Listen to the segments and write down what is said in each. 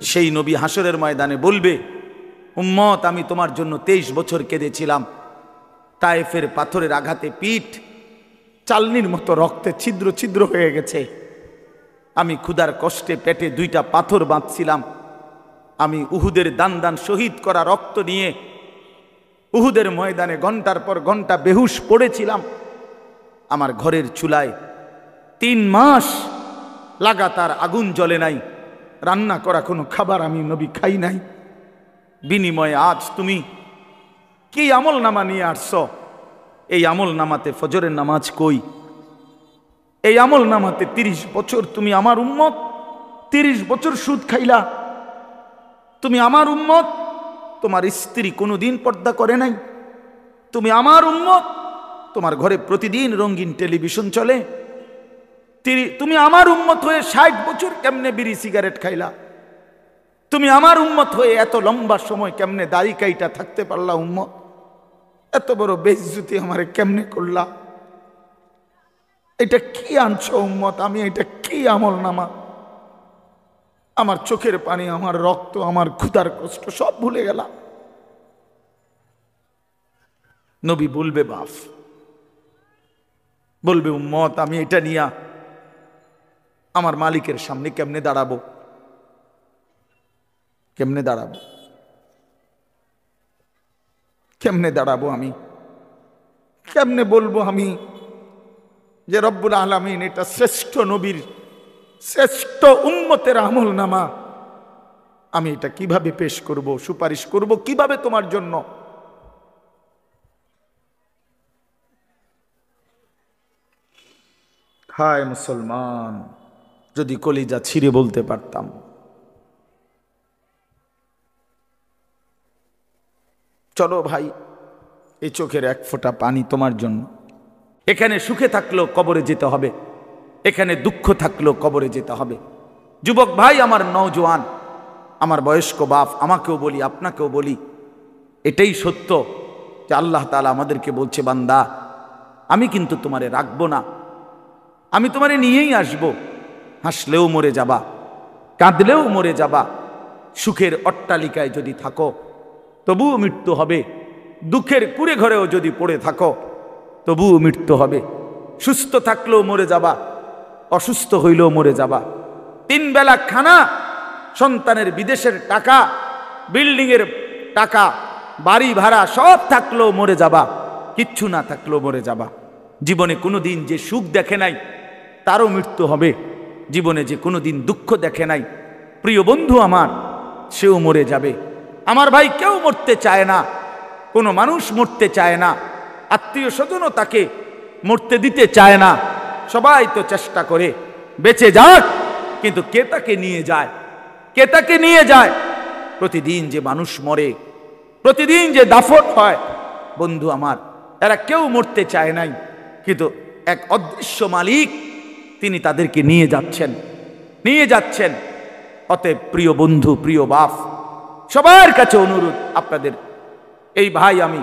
সেই নবী হাসরের ময়দানে বলবে, উম্মত আমি তোমার জন্য 23 বছর কেঁদেছিলাম, তায়েফের পাথরের আঘাতে পিঠ চালনির মতো রক্তে ছিদ্র ছিদ্র হয়ে গেছে, আমি ক্ষুধার কষ্টে পেটে 2টা পাথর বাঁধছিলাম, আমি উহুদের দান দান শহীদ করা রক্ত নিয়ে উহুদের ময়দানে ঘন্টার পর ঘন্টা বেহুশ পড়েছিলাম, আমার ঘরের চুলায় 3 মাস লাগাতার আগুন জ্বলে নাই, রান্না করা কোনো খাবার আমি নবী খাই নাই, বিনিময়ে আজ তুমি কি আমল নামা নিয়ে আসছো? এই আমল নামাতে ফজরের নামাজ কই? এই আমল নামাতে 30 বছর তুমি আমার উম্মত 30 বছর সুদ খাইলা, তুমি আমার উম্মত, তোমার স্ত্রী কোনোদিন পর্দা করে নাই, তুমি আমার উম্মত, তোমার ঘরে প্রতিদিন রঙিন টেলিভিশন চলে, তুমি আমার উম্মত হয়ে 60 বছর কেমনে বিড়ি সিগারেট খাইলা, তুমি আমার উম্মত হয়ে এত লম্বা সময় কেমনে দাড়ি কাইটা থাকতে পারলা, উম্মত এত বড় বেইজ্জতি আমারে কেমনে করলা, এটা কি আনছো উম্মত? আমি এটা কি আমল নামা? আমার চোখের পানি, আমার রক্ত, আমার ক্ষুধার কষ্ট সব ভুলে গেলাম। নবী বলবে বাপ, বলবে উম্মত আমি এটা নিয়া আমার মালিকের সামনে কেমনে দাঁড়াবো? কেমনে দাঁড়াবো? কেমনে দাঁড়াবো? আমি কেমনে বলবো আমি যে রব্বুল আলামিন এটা শ্রেষ্ঠ নবীর শ্রেষ্ঠ উম্মতের আমল নামা, আমি এটা কিভাবে পেশ করব, সুপারিশ করব কিভাবে তোমার জন্য? হায় মুসলমান, যদি কলিজা ছিঁড়ে বলতে পারতাম। চলো ভাই, এই চোখের এক ফোঁটা পানি তোমার জন্য। এখানে সুখে থাকলেও কবরে যেতে হবে, এখানে দুঃখ থাকলেও কবরে যেতে হবে। যুবক ভাই, আমার নওজোয়ান, আমার বয়স্ক বাপ, আমাকেও বলি আপনাকেও বলি, এটাই সত্য যে আল্লাহ তাআলা আমাদেরকে বলছে, বান্দা আমি কিন্তু তোমারে রাখবো না, আমি তোমারে নিয়েই আসব। হাসলেও মরে যাবা, কাঁদলেও মরে যাবা, সুখের অট্টালিকায় যদি থাকো তবুও মৃত্যু হবে, দুঃখের কুড়ে ঘরেও যদি পড়ে থাকো তবুও মৃত্যু হবে। সুস্থ থাকলেও মরে যাবা, অসুস্থ হইলেও মরে যাবা। 3 বেলা খানা, সন্তানের বিদেশের টাকা, বিল্ডিংয়ের টাকা, বাড়ি ভাড়া সব থাকলেও মরে যাবা, কিচ্ছু না থাকলেও মরে যাবা। জীবনে কোনোদিন যে সুখ দেখে নাই তারও মৃত্যু হবে, জীবনে যে কোনোদিন দুঃখ দেখে নাই প্রিয় বন্ধু আমার, সেও মরে যাবে। আমার ভাই, কেউ মরতে চায় না, কোনো মানুষ মরতে চায় না, আত্মীয় স্বজনও তাকে মরতে দিতে চায় না, সবাই তো চেষ্টা করে বেঁচে যাক, কিন্তু কে তাকে নিয়ে যায়? কে তাকে নিয়ে যায়? প্রতিদিন যে মানুষ মরে, প্রতিদিন যে দাফন হয়, বন্ধু আমার, এরা কেউ মরতে চায় নাই, কিন্তু এক অদৃশ্য মালিক তিনি তাদেরকে নিয়ে যাচ্ছেন, নিয়ে যাচ্ছেন। অতএব প্রিয় বন্ধু, প্রিয় বাপ, সবার কাছে অনুরোধ, আপনাদের এই ভাই আমি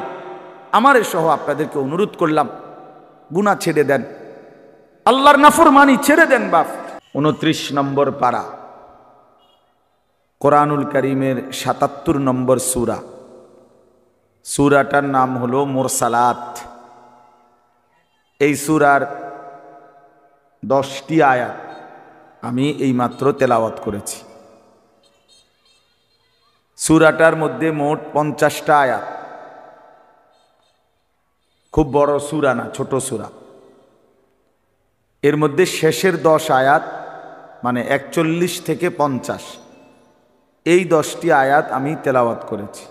আমার সহ আপনাদেরকে অনুরোধ করলাম, গুনাহ ছেড়ে দেন, আল্লাহর নাফরমানি ছেড়ে দেন বাপ। 29 নম্বর পারা, কোরআনুল কারীমের 77 নম্বর সূরা। সূরাটার নাম হলো মুরসালাত। এই সূরার 10টি আয়াত আমি এইমাত্র তেলাওয়াত করেছি। সূরাটার মধ্যে মোট 50টা আয়াত। খুব বড় সূরা না, ছোট সূরা। এর মধ্যে শেষের 10 আয়াত মানে 41 থেকে 50, এই 10টি আয়াত আমি তেলাওয়াত করেছি।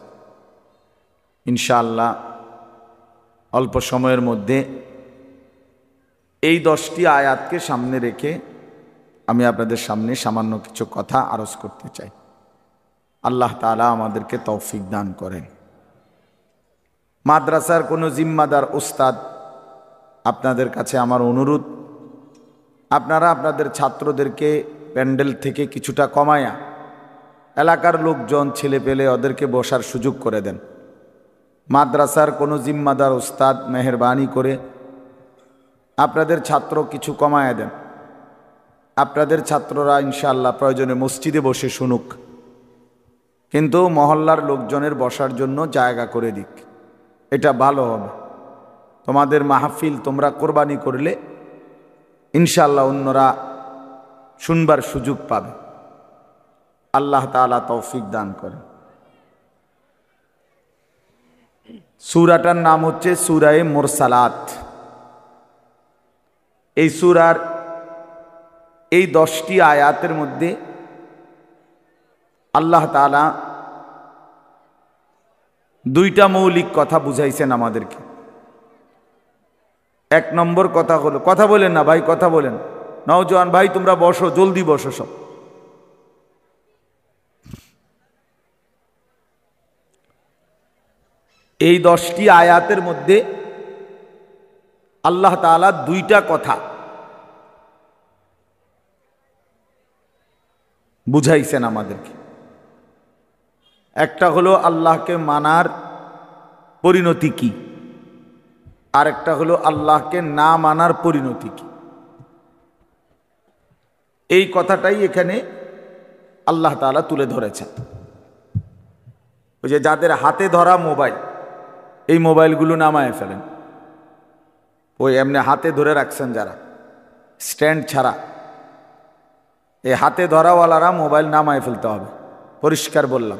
ইনশাআল্লাহ অল্প সময়ের মধ্যে এই 10টি আয়াতকে সামনে রেখে আমি আপনাদের সামনে সামান্য কিছু কথা আরজ করতে চাই। আল্লাহ তাআলা আমাদেরকে তৌফিক দান করেন। মাদ্রাসার কোনো জিম্মাদার উস্তাদ, আপনাদের কাছে আমার অনুরোধ, আপনারা আপনাদের ছাত্রদেরকে প্যান্ডেল থেকে কিছুটা কমায়া এলাকার লোকজন, ছেলে পেলে ওদেরকে বসার সুযোগ করে দেন। মাদ্রাসার কোনো জিম্মাদার উস্তাদ মেহেরবানি করে আপনাদের ছাত্র কিছু কমায়া দেন। আপনাদের ছাত্ররা ইনশাআল্লাহ প্রয়োজনে মসজিদে বসে শুনুক, কিন্তু মহল্লার লোকজনের বসার জন্য জায়গা করে দিক, এটা ভালো হবে। তোমাদের মাহফিল তোমরা কোরবানি করলে ইনশাআল্লাহ অন্যরা শুনবার সুযোগ পাবে। আল্লাহ তাআলা তৌফিক দান করে। সূরাটার নাম হচ্ছে সূরায়ে মুরসালাত। এই সূরার এই 10টি আয়াতের মধ্যে আল্লাহ তাআলা দুইটা মৌলিক কথা বুঝাইছেন আমাদেরকে। এক নম্বর কথা হলো, কথা বলেন না ভাই, কথা বলেন, নওজোয়ান ভাই তোমরা বসো, জলদি বসো সব। এই 10টি আয়াতের মধ্যে আল্লাহ তাআলা দুইটা কথা বুঝাইছেন আমাদেরকে। একটা হলো আল্লাহকে মানার পরিণতি কি, আর একটা হলো আল্লাহকে না মানার পরিণতি কি। এই কথাটাই এখানে আল্লাহ তাআলা তুলে ধরেছেন। ওই যে যাদের হাতে ধরা মোবাইল, এই মোবাইলগুলো নামায় ফেলেন। ওই এমনি হাতে ধরে রাখছেন যারা, স্ট্যান্ড ছাড়া, এই হাতে ধরাওয়ালারা মোবাইল নামায় ফেলতে হবে। পরিষ্কার বললাম,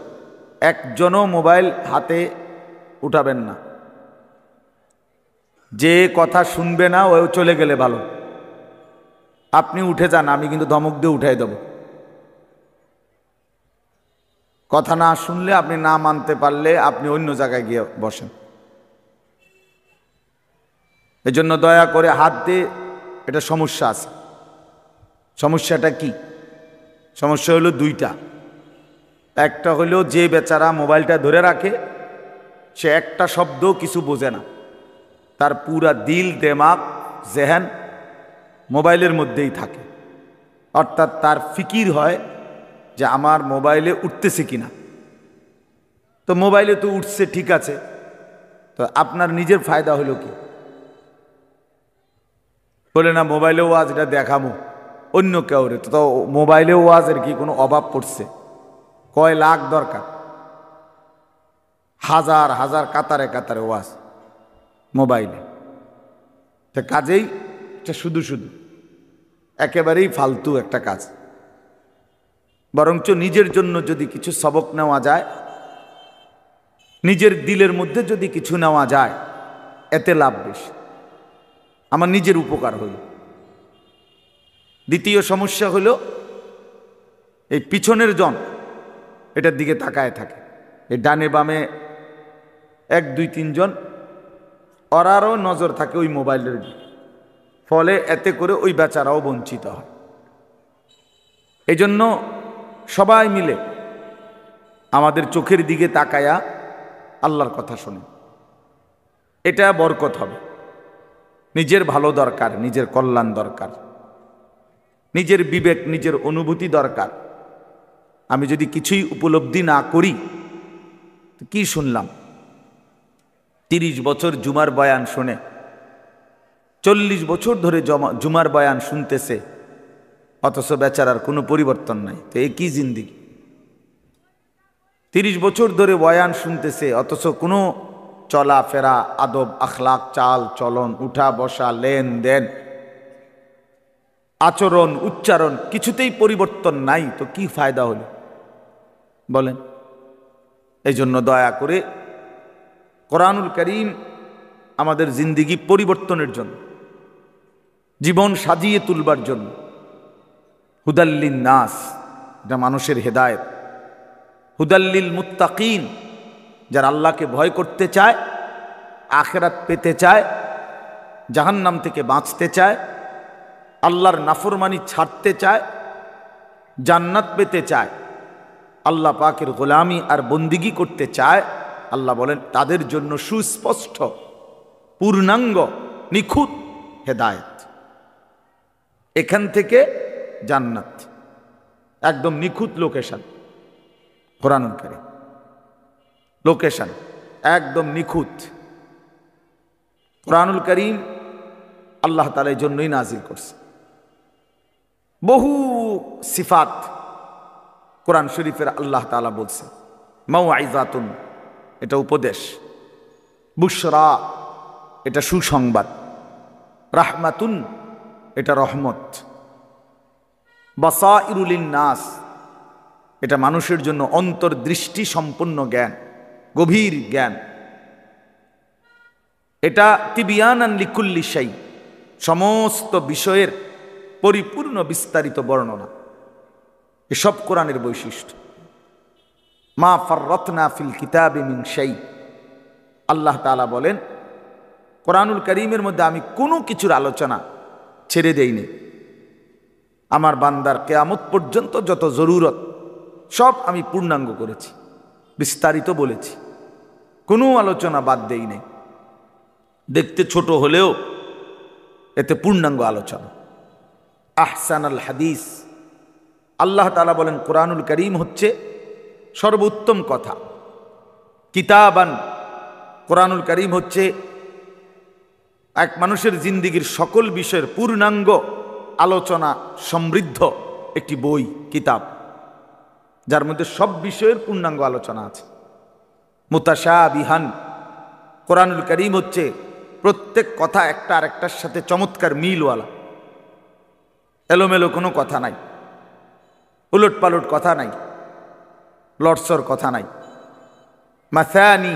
একজনও মোবাইল হাতে উঠাবেন না। যে কথা শুনবে না ও চলে গেলে ভালো, আপনি উঠে যান, আমি কিন্তু ধমক দিয়ে উঠাই দেব। কথা না শুনলে, আপনি না মানতে পারলে আপনি অন্য জায়গায় গিয়ে বসেন। এজন্য দয়া করে হাত দিয়ে, এটা সমস্যা আছে। সমস্যাটা কি? সমস্যা হলো দুইটা। একটা হলো যে বেচারা মোবাইলটা ধরে রাখে, সে একটা শব্দ কিছু বোঝে না, তার পুরা দিল দেমাগ জেহেন মোবাইলের মধ্যেই থাকে। অর্থাৎ তার ফিকির হয় যে আমার মোবাইলে উঠতেছে কিনা। তো মোবাইলে তো উঠছে, ঠিক আছে, তো আপনার নিজের ফায়দা হলো কি? বলে না মোবাইলে ওয়াজ, এটা দেখামো অন্য কেউ রে। তো মোবাইলে ওয়াজের কি কোনো অভাব পড়ছে? কয় লাখ দরকার, হাজার হাজার কাতারে কাতারে ওয়াজ মোবাইলে। তো কাজেই এটা শুধু শুধু একেবারেই ফালতু একটা কাজ। বরঞ্চ নিজের জন্য যদি কিছু সবক নেওয়া যায়, নিজের দিলের মধ্যে যদি কিছু নেওয়া যায়, এতে লাভ বেশি, আমার নিজের উপকার হইল। দ্বিতীয় সমস্যা হলো এই পিছনের জন এটার দিকে তাকায় থাকে, এই ডানে বামে 1 2 3 জন, ওরারও নজর থাকে ওই মোবাইলের দিকে। ফলে এতে করে ওই বেচারাও বঞ্চিত হয়। এই জন্য সবাই মিলে আমাদের চোখের দিকে তাকায়া আল্লাহর কথা শোনে, এটা বরকত হবে। নিজের ভালো দরকার, নিজের কল্যাণ দরকার, নিজের বিবেক, নিজের অনুভূতি দরকার। আমি যদি কিছুই উপলব্ধি না করি, কি শুনলাম? 30 বছর জুমার বয়ান শুনে, 40 বছর ধরে জুমার বয়ান শুনতেছে, অথচ বেচারার কোনো পরিবর্তন নাই। তো এ কি জিন্দিগি? 30 বছর ধরে বয়ান শুনতেছে, অথচ কোনো চলাফেরা, আদব, আখলাক, চাল চলন, উঠা বসা, লেনদেন, আচরণ, উচ্চারণ কিছুতেই পরিবর্তন নাই। তো কি ফায়দা হলো বলেন? এই জন্য দয়া করে কোরআনুল কারীম আমাদের জিন্দিগি পরিবর্তনের জন্য, জীবন সাজিয়ে তুলবার জন্য, হুদাল্লিন নাস, এটা মানুষের হেদায়েত, হুদাল্লিল মুত্তাকিন, যারা আল্লাহকে ভয় করতে চায়, আখিরাত পেতে চায়, জাহান্নাম থেকে বাঁচতে চায়, আল্লাহর নাফরমানি ছাড়তে চায়, জান্নাত পেতে চায়, আল্লাহ পাকের গোলামি আর বন্দিগি করতে চায়, আল্লাহ বলেন তাদের জন্য সুস্পষ্ট, পূর্ণাঙ্গ, নিখুঁত হেদায়েত। এখান থেকে জান্নাত, একদম নিখুঁত লোকেশন। কোরআনুল কারীম লোকেশন একদম নিখুঁত। কোরআনুল কারীম আল্লাহ তাআলা এই জন্যই নাজিল করছে। বহু সিফাত কোরআন শরীফের আল্লাহ তাআলা বলছে, মাউইযাতুন এটা উপদেশ, বুশরা এটা সুসংবাদ, রাহমাতুন এটা রহমত, বাসাইরুল লিন্নাস এটা মানুষের জন্য অন্তর্দৃষ্টি সম্পন্ন জ্ঞান, গভীর জ্ঞান, এটা তিবিয়ানান লিকুল্লি শাই সমস্ত বিষয়ের পরিপূর্ণ বিস্তারিত বর্ণনা। এসব কোরআনের বৈশিষ্ট্য। মা ফাররাতনা ফিল কিতাবি মিন শাই, আল্লাহ তাআলা বলেন কোরআনুল কারীমের মধ্যে আমি কোনো কিছুর আলোচনা ছেড়ে দেইনি। আমার বান্দার কিয়ামত পর্যন্ত যত জরুরত সব আমি পূর্ণাঙ্গ করেছি, বিস্তারিত বলেছি, কোনো আলোচনা বাদ দেই নাই। দেখতে ছোট হলেও এতে পূর্ণাঙ্গ আলোচনা। আহসানাল হাদিস, আল্লাহ তাআলা বলেন কোরআনুল কারীম হচ্ছে সর্বোত্তম কথা। কিতাবান, কোরআনুল কারীম হচ্ছে এক মানুষের জিন্দিগির সকল বিষয়ের পূর্ণাঙ্গ আলোচনা সমৃদ্ধ একটি বই, কিতাব, যার মধ্যে সব বিষয়ের পূর্ণাঙ্গ আলোচনা আছে। মুতাশাবিহান, কোরআনুল কারীম হচ্ছে প্রত্যেক কথা একটা আরেকটার সাথে চমৎকার মিলওয়ালা, এলোমেলো কোনো কথা নাই, উলট পালট কথা নাই, লটসর কথা নাই। মাসানি,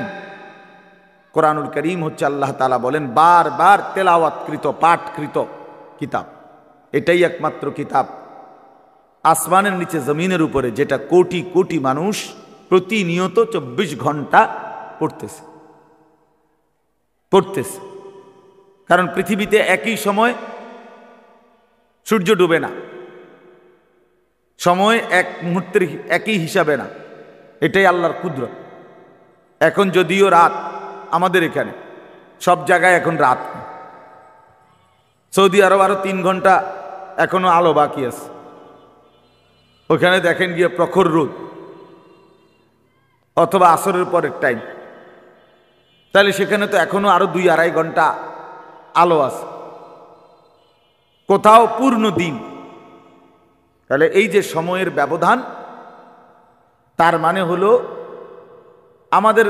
কোরআনুল কারীম হচ্ছে আল্লাহ তাআলা বলেন বারবার তেলাওয়াতকৃত, পাঠকৃত কিতাব। এটাই একমাত্র কিতাব আসমানের নিচে জমিনের উপরে যেটা কোটি কোটি মানুষ প্রতিনিয়ত 24 ঘন্টা পড়তেছে। কারণ পৃথিবীতে একই সময় সূর্য ডুবে না, সময় এক মুহূর্তের একই হিসাবে না, এটাই আল্লাহর কুদরত। এখন যদিও রাত, আমাদের এখানে সব জায়গায় এখন রাত, সৌদি আরব আরো 3 ঘন্টা এখনো আলো বাকি আছে। ওখানে দেখেন গিয়ে প্রখর রোদ, অথবা আসরের পরের টাইম, তাহলে সেখানে তো এখনো আরো 2-2.5 ঘন্টা আলো আছে, কোথাও পূর্ণ দিন। তাহলে এই যে সময়ের ব্যবধান, তার মানে হলো আমাদের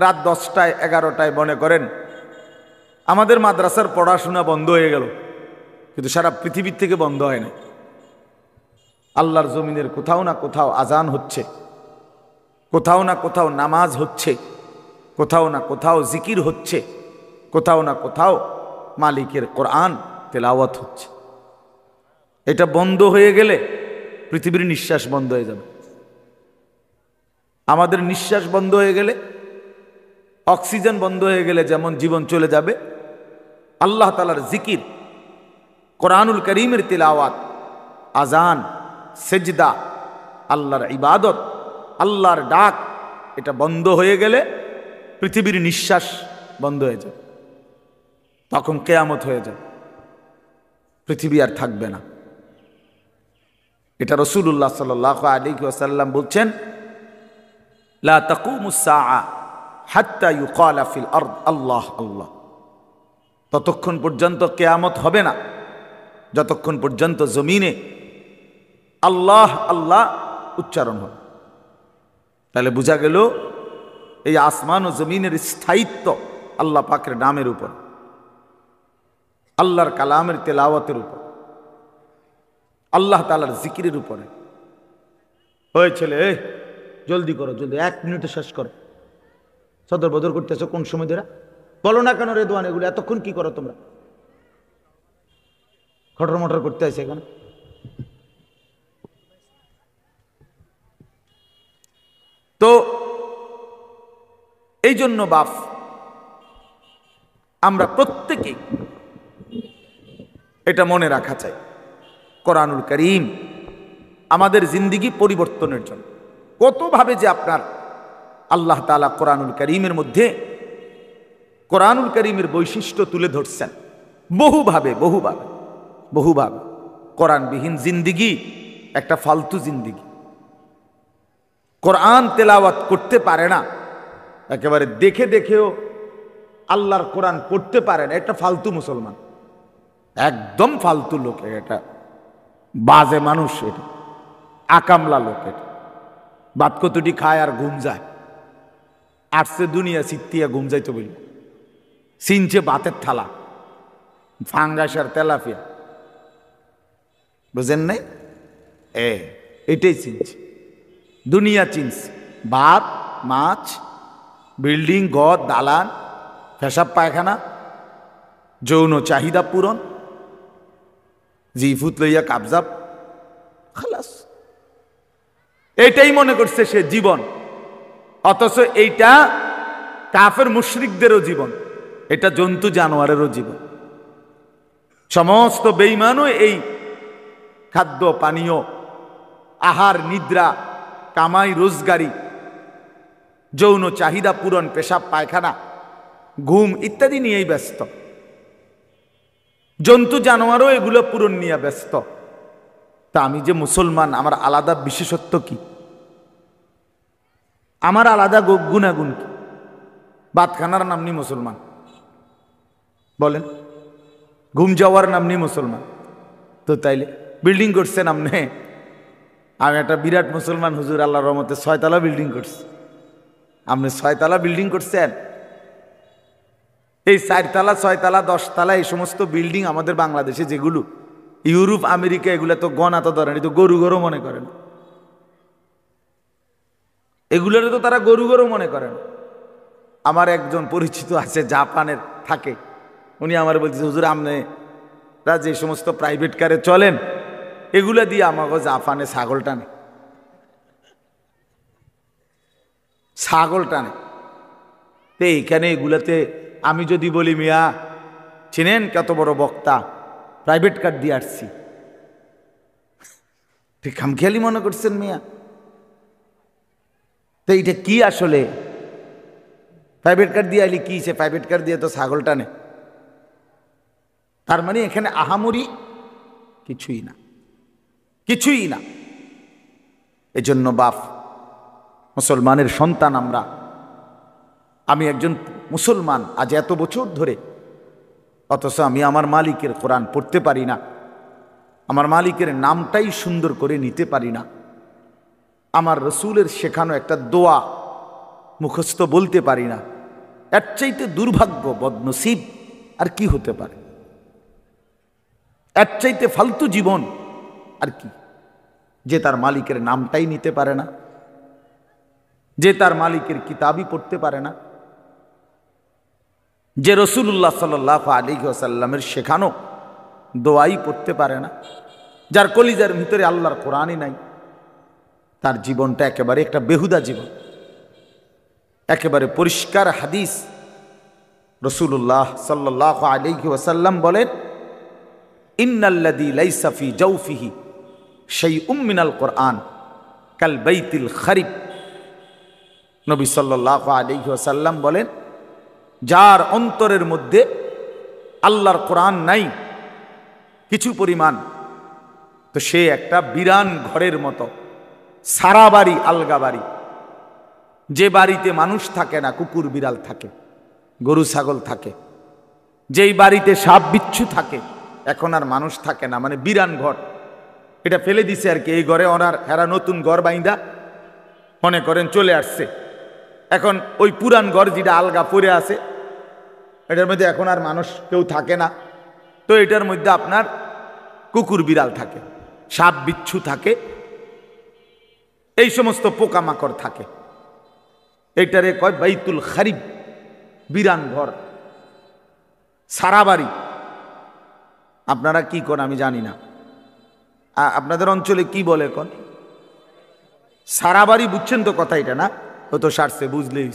রাত 10টায় 11টায় মনে করেন আমাদের মাদ্রাসার পড়াশোনা বন্ধ হয়ে গেল, কিন্তু সারা পৃথিবীর থেকে বন্ধ হয় না। আল্লাহর জমিনের কোথাও না কোথাও আজান হচ্ছে, কোথাও না কোথাও নামাজ হচ্ছে, কোথাও না কোথাও জিকির হচ্ছে, কোথাও না কোথাও মালিকের কোরআন তেলাওয়াত হচ্ছে। এটা বন্ধ হয়ে গেলে পৃথিবীর নিঃশ্বাস বন্ধ হয়ে যাবে। আমাদের নিঃশ্বাস বন্ধ হয়ে গেলে, অক্সিজেন বন্ধ হয়ে গেলে যেমন জীবন চলে যাবে, আল্লাহ তাআলার জিকির, কোরআনুল কারীমের তিলাওয়াত, আজান, সেজদা, আল্লাহর ইবাদত, আল্লাহর ডাক, এটা বন্ধ হয়ে গেলে পৃথিবীর নিঃশ্বাস বন্ধ হয়ে যাবে। তখন কিয়ামত হয়ে যাবে, পৃথিবী আর থাকবে না। এটা রাসূলুল্লাহ সাল্লাল্লাহু আলাইহি ওয়াসাল্লাম বলছেন, লা তাকুমুস সাআ হাত্তা ইউকালা ফিল আরদ আল্লাহ আল্লাহ। ততক্ষণ পর্যন্ত কিয়ামত হবে না যতক্ষণ পর্যন্ত জমিনে আল্লাহ আল্লাহ উচ্চারণ হবে। তাহলে বোঝা গেল এই আসমান ও জমিনের স্থায়িত্ব আল্লাহ পাকের নামের উপর, আল্লাহর কালামের তেলাওয়াতের উপর, আল্লাহ তাআলার জিকিরের উপরে। ওই ছেলে, জলদি করো, জলদি, 1 মিনিটে শেষ করো। সদর বদর করতেছো কোন সময় ধরে? বলো না কেন রেদওয়ান, এগুলো এতক্ষণ কি করো তোমরা? খটর মটর করতে আছে এখন। তো এই জন্য বাপ, আমরা প্রত্যেকেই এটা মনে রাখা চাই, কোরআনুল কারীম আমাদের জিন্দেগি পরিবর্তনের জন্য কতভাবে যে আপনার আল্লাহ তাআলা কোরআনুল কারীমের মধ্যে কোরআনুল কারীমের বৈশিষ্ট্য তুলে ধরছেন বহুভাবে বহুভাবে বহুভাবে। কোরআনবিহীন জিন্দেগি একটা ফালতু জিন্দেগি। কোরআন তেলাওয়াত করতে পারে না, একেবারে দেখে দেখেও আল্লাহর কোরআন পড়তে পারে না, একটা ফালতু মুসলমান, একদম ফালতু লোক, এটা বাজে মানুষ, এটা আকামলা লোক। এটা ভাত কতটি খায় আর ঘুম যায়, আসছে দুনিয়া চিত্তিয়া ঘুম যাইতে বলল, চিনছে ভাতের থালা, ফাঙ্গাস আর তেলাপিয়া, বুঝেন নাই? এটাই চিনছে, দুনিয়া চিনছে। ভাত, মাছ, বিল্ডিং, ঘর, দালান, পেশাব পায়খানা, যৌন চাহিদা পূরণ, জিফুত লইয়া কাবজাব, খালাস, এইটাই মনে করছে সে জীবন। অথচ এইটা কাফের মুশরিকদেরও জীবন, এটা জন্তু জানোয়ারেরও জীবন। সমস্ত বেঈমানও এই খাদ্য পানীয়, আহার, নিদ্রা, কামাই রোজগারি, যৌন চাহিদা পূরণ, পেশাব পায়খানা, ঘুম ইত্যাদি নিয়েই ব্যস্ত। জন্তু জানোয়ারও এগুলো পূরণ নিয়ে ব্যস্ত। তা আমি যে মুসলমান, আমার আলাদা বিশেষত্ব কি? আমার আলাদা গুণাগুণ কি? ভাতখানার নাম নি মুসলমান, বলেন, ঘুম যাওয়ার নাম নি মুসলমান। তো তাইলে বিল্ডিং করছেন আপনি, আমি একটা বিরাট মুসলমান হুজুর, আল্লাহর রহমতে 6 তলা বিল্ডিং করছি। আপনি 6 তলা বিল্ডিং করছেন? এই 4 তলা, 6 তলা, 10 তলা এই সমস্ত বিল্ডিং আমাদের বাংলাদেশে যেগুলো, ইউরোপ, আমেরিকা, এগুলো তো গণা তো ধরেন, তো গরু গরু মনে করেন, এগুলোর তো তারা গরু গরু মনে করেন। আমার একজন পরিচিত আছে, জাপানের থাকে, উনি আমার বলছে, হুজুর আপনারা যে সমস্ত প্রাইভেট কারে চলেন, এগুলা দিয়ে আমাকে জাপানে ছাগল টানে, ছাগল টানে। তো এইখানে এগুলাতে আমি যদি বলি, মিয়া চিনেন কত বড় বক্তা, প্রাইভেট কার দিয়ে আসছি, ঠিক খামখেয়ালি মনে করছেন মিয়া? তো এইটা কি আসলে? প্রাইভেট কার দিয়ে আইলি কি, সে প্রাইভেট কার দিয়ে তো ছাগল টানে। তার মানে এখানে আহামরি কিছুই না, কিছুই না। এজন্য বাপ, মুসলমানের সন্তান আমরা, আমি একজন মুসলমান আজ এত বছর ধরে, অথচ আমি আমার মালিকের কোরআন পড়তে পারি না, আমার মালিকের নামটাই সুন্দর করে নিতে পারি না, আমার রসুলের শেখানো একটা দোয়া মুখস্থ বলতে পারি না। এর চাইতে দুর্ভাগ্য, বদনসিব আর কি হতে পারে? এর চাইতে ফালতু জীবন আর কি? যে তার মালিকের নামটাই নিতে পারে না, যে তার মালিকের কিতাবই পড়তে পারে না, যে রসুল্লাহ সাল্লাল্লাহু আলাইহি ওয়াসাল্লামের শেখানো দোয়াই পড়তে পারে না, যার কলিজার ভিতরে আল্লাহর কোরআনই নাই, তার জীবনটা একেবারে একটা বেহুদা জীবন। একেবারে পরিষ্কার হাদিস, রসুল্লাহ সাল্লাল্লাহু আলাইহি ওয়াসাল্লাম বলেন, ইন্নাল্লাযী লাইসা ফী জাওফিহি শাইউম মিনাল কোরআন কাল বাইতিল খারিব। নবী সাল্লাল্লাহু আলাইহি ওয়াসাল্লাম বলেন, যার অন্তরের মধ্যে আল্লাহর কোরআন নাই কিছু পরিমাণ, তো সে একটা বিরান ঘরের মতো, সারা বাড়ি আলগা বাড়ি, যে বাড়িতে মানুষ থাকে না, কুকুর বিড়াল থাকে, গরু ছাগল থাকে, যেই বাড়িতে সাপ বিচ্ছু থাকে, এখন আর মানুষ থাকে না, মানে বিরান ঘর, এটা ফেলে দিছে আর কি। এই ঘরে এরা নতুন ঘর বাইন্দা মনে করেন চলে আসছে, এখন ওই পুরান ঘর যেটা আলগা পড়ে আছে, এটার মধ্যে এখন আর মানুষ কেউ থাকে না, তো এটার মধ্যে আপনার কুকুর বিড়াল থাকে, সাপ বিচ্ছু থাকে, এই সমস্ত পোকামাকড় থাকে। এইটারে কয় বাইতুল খারিব, বিরান ঘর, সারা বাড়ি। আপনারা কি করেন আমি জানি না, আপনাদের অঞ্চলে কি বলে কোন? সারা বাড়ি, বুঝছেন তো কথা এটা না? ও তো সারছে, বুঝলেই।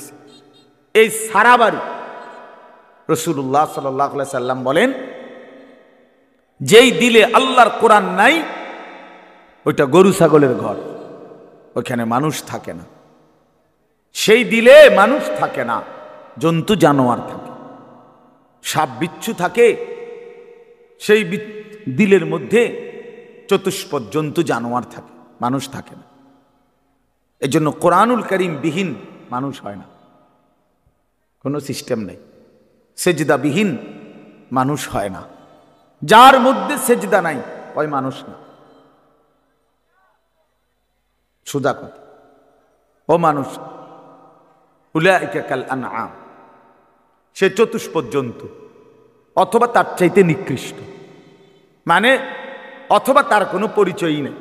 এই সারা বাড়ি রাসূলুল্লাহ সাল্লাল্লাহু আলাইহি সাল্লাম বলেন, যেই দিলে আল্লাহর কোরআন নাই, ওইটা গরু ছাগলের ঘর, ওইখানে মানুষ থাকে না। সেই দিলে মানুষ থাকে না, জন্তু জানোয়ার থাকে, সাপ বিচ্ছু থাকে, সেই দিলের মধ্যে চতুষ্পদ জন্তু জানোয়ার থাকে, মানুষ থাকে না। এজন্য কোরআনুল কারীম বিহীন মানুষ হয় না, কোনো সিস্টেম নেই। সেজদা বিহীন মানুষ হয় না, যার মধ্যে সেজদা নাই ওই মানুষ না, সোজা কথা। ও মানুষ, উলাইকা কাল আনআম, সে চতুষ্পদ জন্তু অথবা তার চাইতে নিকৃষ্ট, মানে অথবা তার কোনো পরিচয়ই নেই।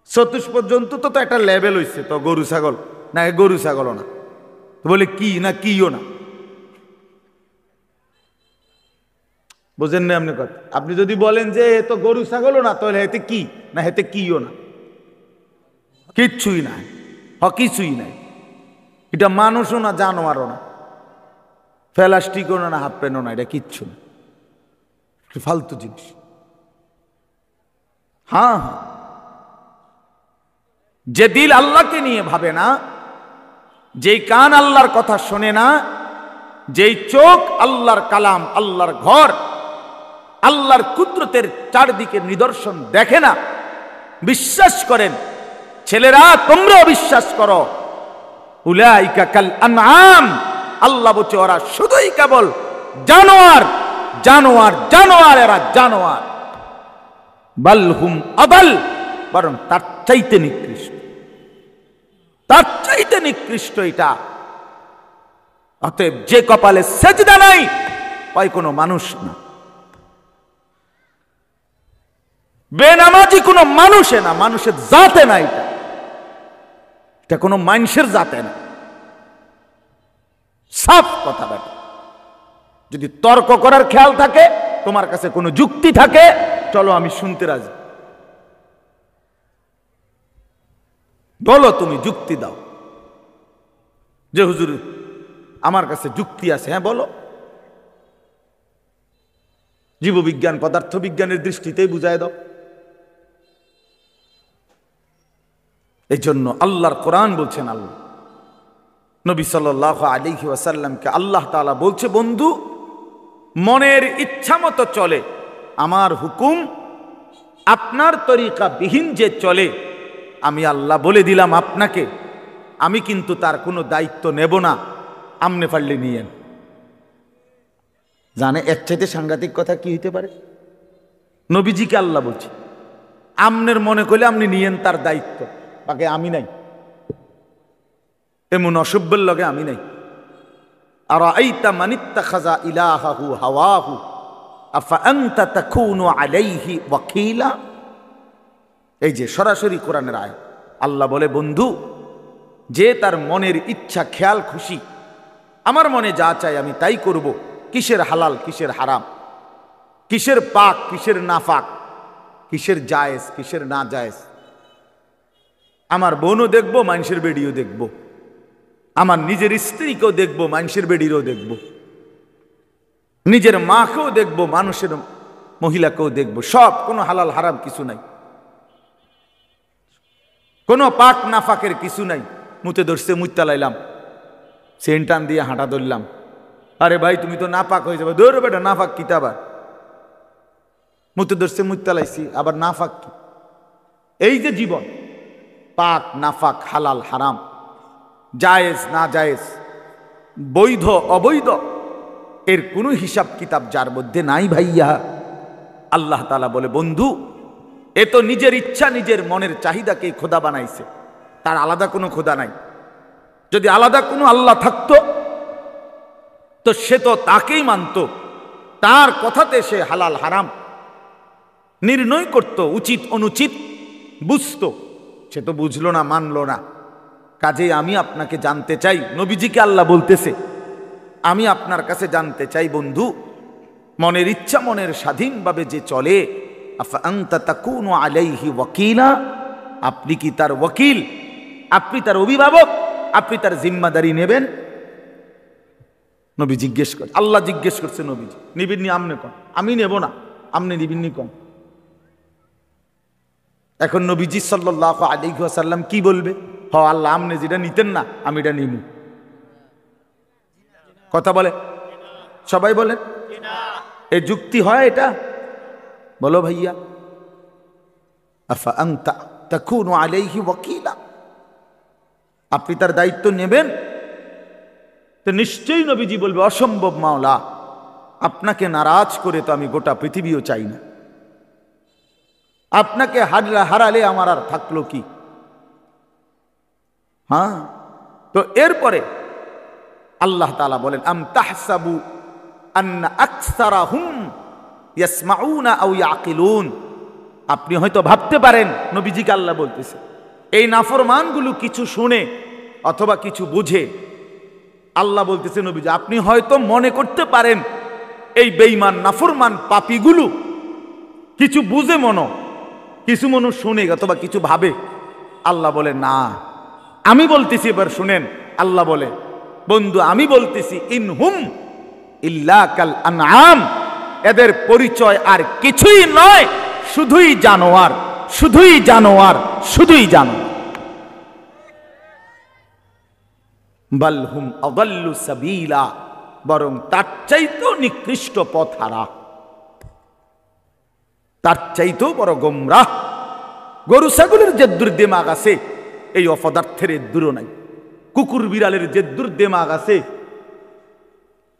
চতুষ্পদ জন্তু তো একটা লেভেল হইছে, তো গরু ছাগল না, গরু ছাগলও না, তো বলে কি না কিও না, বুঝেন না আপনি কথা? আপনি যদি বলেন যে এ তো গরু ছাগলও না, তাহলে হেতে কি না, হেতে কিও না, কিচ্ছুই নাই, কিছুই নাই। এটা মানুষও না, জানোয়ারও না, প্লাস্টিকও না, হাফ প্যান্টও না, এটা কিচ্ছু না, ফালতু জিনিস। হ্যাঁ হ্যাঁ, যে দিল আল্লাহকে নিয়ে ভাবে না, যেই কান আল্লাহর কথা শোনে না, যেই চোখ আল্লাহর কালাম, আল্লাহর ঘর, আল্লাহর কুদরতের চারদিকে নিদর্শন দেখে না, বিশ্বাস করেন ছেলেরা, তোমরাও বিশ্বাস করো, উলাইকা কাল আনআম, আল্লাহ বলছে ওরা শুধুই কেবল জানোয়ার, জানোয়ার, জানোয়ার, এরা জানোয়ার, বাল হুম আদাল, বরং তার চাইতে নিকৃষ্ট, তার চাইতে নিকৃষ্ট এটা। অতএব যে কপালে সেজদা নাই, ওই কোনো মানুষ না, বেনামাজি কোনো মানুষে না, মানুষের জাতে না, এটা কোনো মানুষের জাতে না, সাফ কথা বেটা। যদি তর্ক করার খেয়াল থাকে, তোমার কাছে কোনো যুক্তি থাকে, চলো আমি শুনতে রাজি, বলো, তুমি যুক্তি দাও যে হুজুর আমার কাছে যুক্তি আছে, হ্যাঁ বলো। জীববিজ্ঞান পদার্থ বিজ্ঞানের দৃষ্টিতেই বুঝায় দাও। এই জন্য আল্লাহর কোরআন বলছেন, আল্লাহ নবী সাল্লাল্লাহু আলাইহি ওয়াসাল্লামকে আল্লাহ তাআলা বলছে, বন্ধু মনের ইচ্ছা মতো চলে, আমার হুকুম আপনার তরিকা বিহীন যে চলে, আমি আল্লাহ বলে দিলাম আপনাকে, আমি কিন্তু তার কোনো দায়িত্ব নেব না, আমনে পারলে নিয়েন। জানে এর চাইতে সাংঘাতিক কথা কি হইতে পারে? নবীজিকে আল্লাহ বলছে, আমনের মনে করলে আপনি নিয়েন তার দায়িত্ব, বাকি আমি নাই, এমন অসভ্যের লগে আমি নাই। আর আইতা মানিত্তাখাযা ইলাহাহু হাওয়াহু আফা আনতা তাকুনু আলাইহি ওয়াকিলা। এই যে সরাসরি কোরআনের আয়াত, আল্লাহ বলে, বন্ধু যে তার মনের ইচ্ছা খেয়াল খুশি, আমার মনে যা চাই আমি তাই করব, কিসের হালাল কিসের হারাম, কিসের পাক কিসের নাফাক, কিসের জায়েজ কিসের না জায়েজ, আমার বোনও দেখবো, মানুষের বেডিও দেখবো, আমার নিজের স্ত্রীকেও দেখবো, মানুষের বেডিরও দেখবো, নিজের মাকেও দেখবো, মানুষের মহিলাকেও দেখবো, সব, কোনো হালাল হারাম কিছু নাই, কোনো পাক নাফাকের কিছু নাই। মুতে ধরছে মুত্তা লাইলাম, সেন্টান দিয়ে হাঁটা ধরলাম, আরে ভাই তুমি তো নাপাক হয়ে যাবে, ধরো বেটা নাফাক কিতা, আবার মুতে ধরছে মুত্তা লাইছি, আবার নাফাক কি? এই যে জীবন, পাক নাফাক, হালাল হারাম, জায়েজ না জায়েজ, বৈধ অবৈধ, এর কোনো হিসাব কিতাব যার মধ্যে নাই ভাইয়া, আল্লাহ তাআলা বলে, বন্ধু এ তো নিজের ইচ্ছা নিজের মনের চাহিদাকে খোদা বানাইছে, তার আলাদা কোনো খোদা নাই। যদি আলাদা কোনো আল্লাহ থাকতো তো সে তো তাকেই মানত, তার কথাতে সে হালাল হারাম নির্ণয় করত, উচিত অনুচিত বুঝতো, সে তো বুঝলো না, মানলো না। কাজেই আমি আপনাকে জানতে চাই, নবীজিকে আল্লাহ বলতেছে, আমি আপনার কাছে জানতে চাই বন্ধু, মনের ইচ্ছা মনের স্বাধীনভাবে যে চলে, আফা আনতা তাকুনু আলাইহি ওয়াকিলা, আপনি কি তার ওয়াকিল, আপনি তার অভিভাবক, আপনি তার জিম্মাদারি নেবেন? নবী জিজ্ঞেস করে, আল্লাহ জিজ্ঞেস করছে, নবীজি নিবিন্নি আমনে কন, আমি নেব না, আমনে নিবিন্নি কন। এখন নবীজি সাল্লাল্লাহু আলাইহি ওয়াসাল্লাম কি বলবে? হ আল্লাহ, আমনে যেটা নিতেন না আমি এটা নিমু। কথা বলে, সবাই বলেন, এ যুক্তি হয় এটা? বলো ভাইয়া, আফা আনতা তাকুনু আলাইহি ওয়াকিলা, আপনি তার দায়িত্ব নেবেন? তো নিশ্চয়ই নবীজি বলবে, অসম্ভব মাওলা, আপনাকে নারাজ করে তো আমি গোটা পৃথিবীও চাই না, আপনাকে হারালে আমার আর থাকলো কি? হ্যাঁ, তো এরপরে আল্লাহ তাআলা বলেন আম তাহসাবু আন্না আকসারাহুম ইয়াসমাউনা আও ইয়াকিলুন, আপনি হয়তো ভাবতে পারেন, নবীজিকে আল্লাহ বলতেছে, এই নাফরমানগুলো কিছু শুনে অথবা কিছু বুঝে। আল্লাহ বলতেছে নবীজি, আপনি হয়তো মনে করতে পারেন এই বেঈমান নাফরমান পাপীগুলো কিছু বুঝে কিছু শুনে অথবা কিছু ভাবে। আল্লাহ বলে না, আমি বলতেছি, এবার শুনেন। আল্লাহ বলে, বন্ধু আমি বলতেছি, ইনহুম ইল্লা কাল আনআম, এদের পরিচয় আর কিছুই নয়, শুধুই জানোয়ার, শুধুই জানোয়ার, শুধুই জানোয়ার। বাল হুম আযাল্লু সাবিলা, বরং তার চাইতেও নিকৃষ্ট পথহারা, তার চাইতেও বড় গোমরাহ। গরু ছাগলের যে দুর্দিমাগ আছে, এই অপদার্থের দূরও নাই। কুকুর বিড়ালের যে দুর্দিমাগ আছে,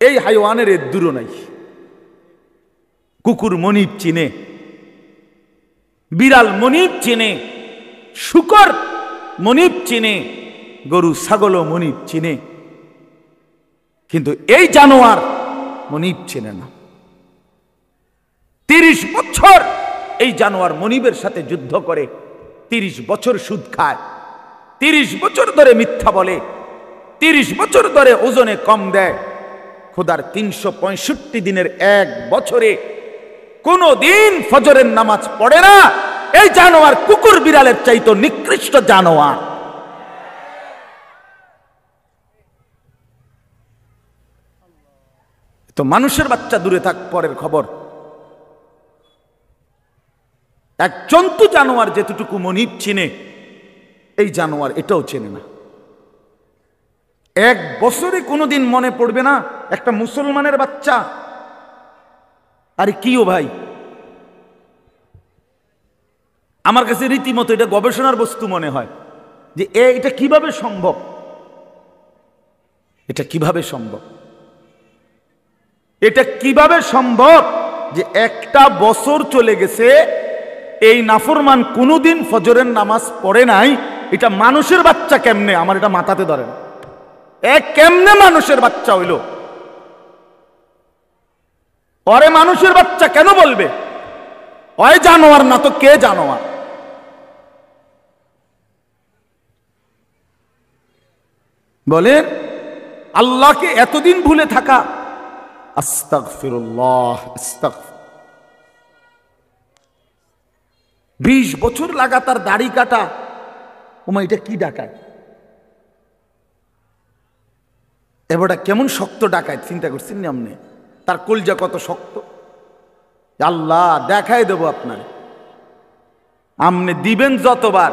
এই হাইওয়ানের দূরও নাই। কুকুর মনিব চিনে, বিড়াল মনিব চিনে, শুকর মনিব চিনে, গরু ছাগলও মনিব চিনে, কিন্তু এই জানোয়ার মনিব চেনে না। 30 বছর এই জানোয়ার মনিবের সাথে যুদ্ধ করে, 30 বছর সুদ খায়, 30 বছর ধরে মিথ্যা বলে, 30 বছর ধরে ওজনে কম দেয়। খোদার 365 দিনের এক বছরে কোনো দিন ফজরের নামাজ পড়ে না। এই জানোয়ার কুকুর বিড়ালের চাইতো নিকৃষ্ট জানোয়ার। তো মানুষের বাচ্চা দূরে থাক, পরের খবর। এক জন্তু জানোয়ার যেতটুকু মনিব চিনে, এই জানোয়ার এটাও চেনে না। এক বছরে কোনোদিন মনে পড়বে না একটা মুসলমানের বাচ্চা, আরে কিও ভাই, আমার কাছে রীতিমতো এটা গবেষণার বস্তু মনে হয় যে এটা কিভাবে সম্ভব, এটা কিভাবে সম্ভব, এটা কিভাবে সম্ভব যে একটা বছর চলে গেছে, এই নাফরমান কোনোদিন ফজরের নামাজ পড়ে নাই। এটা মানুষের বাচ্চা কেমনে, আমার এটা মাথাতে ধরে না। কেমনে মানুষের বাচ্চা হইল? পরে মানুষের বাচ্চা কেন বলবে? ওই জানোয়ার না তো কে জানোয়ার? বলে আল্লাহকে এতদিন ভুলে থাকা। আস্তাগফিরুল্লাহ, আস্তাগফির। 20 বছর লাগাতার দাড়ি কাটা, ওমা এটা কি ডাকায়? এবারটা কেমন শক্ত ডাকায়, চিন্তা করছেন না আপনি? তার কলজা কত শক্ত। আল্লাহ দেখাই দেব আপনার, আমনে দিবেন যতবার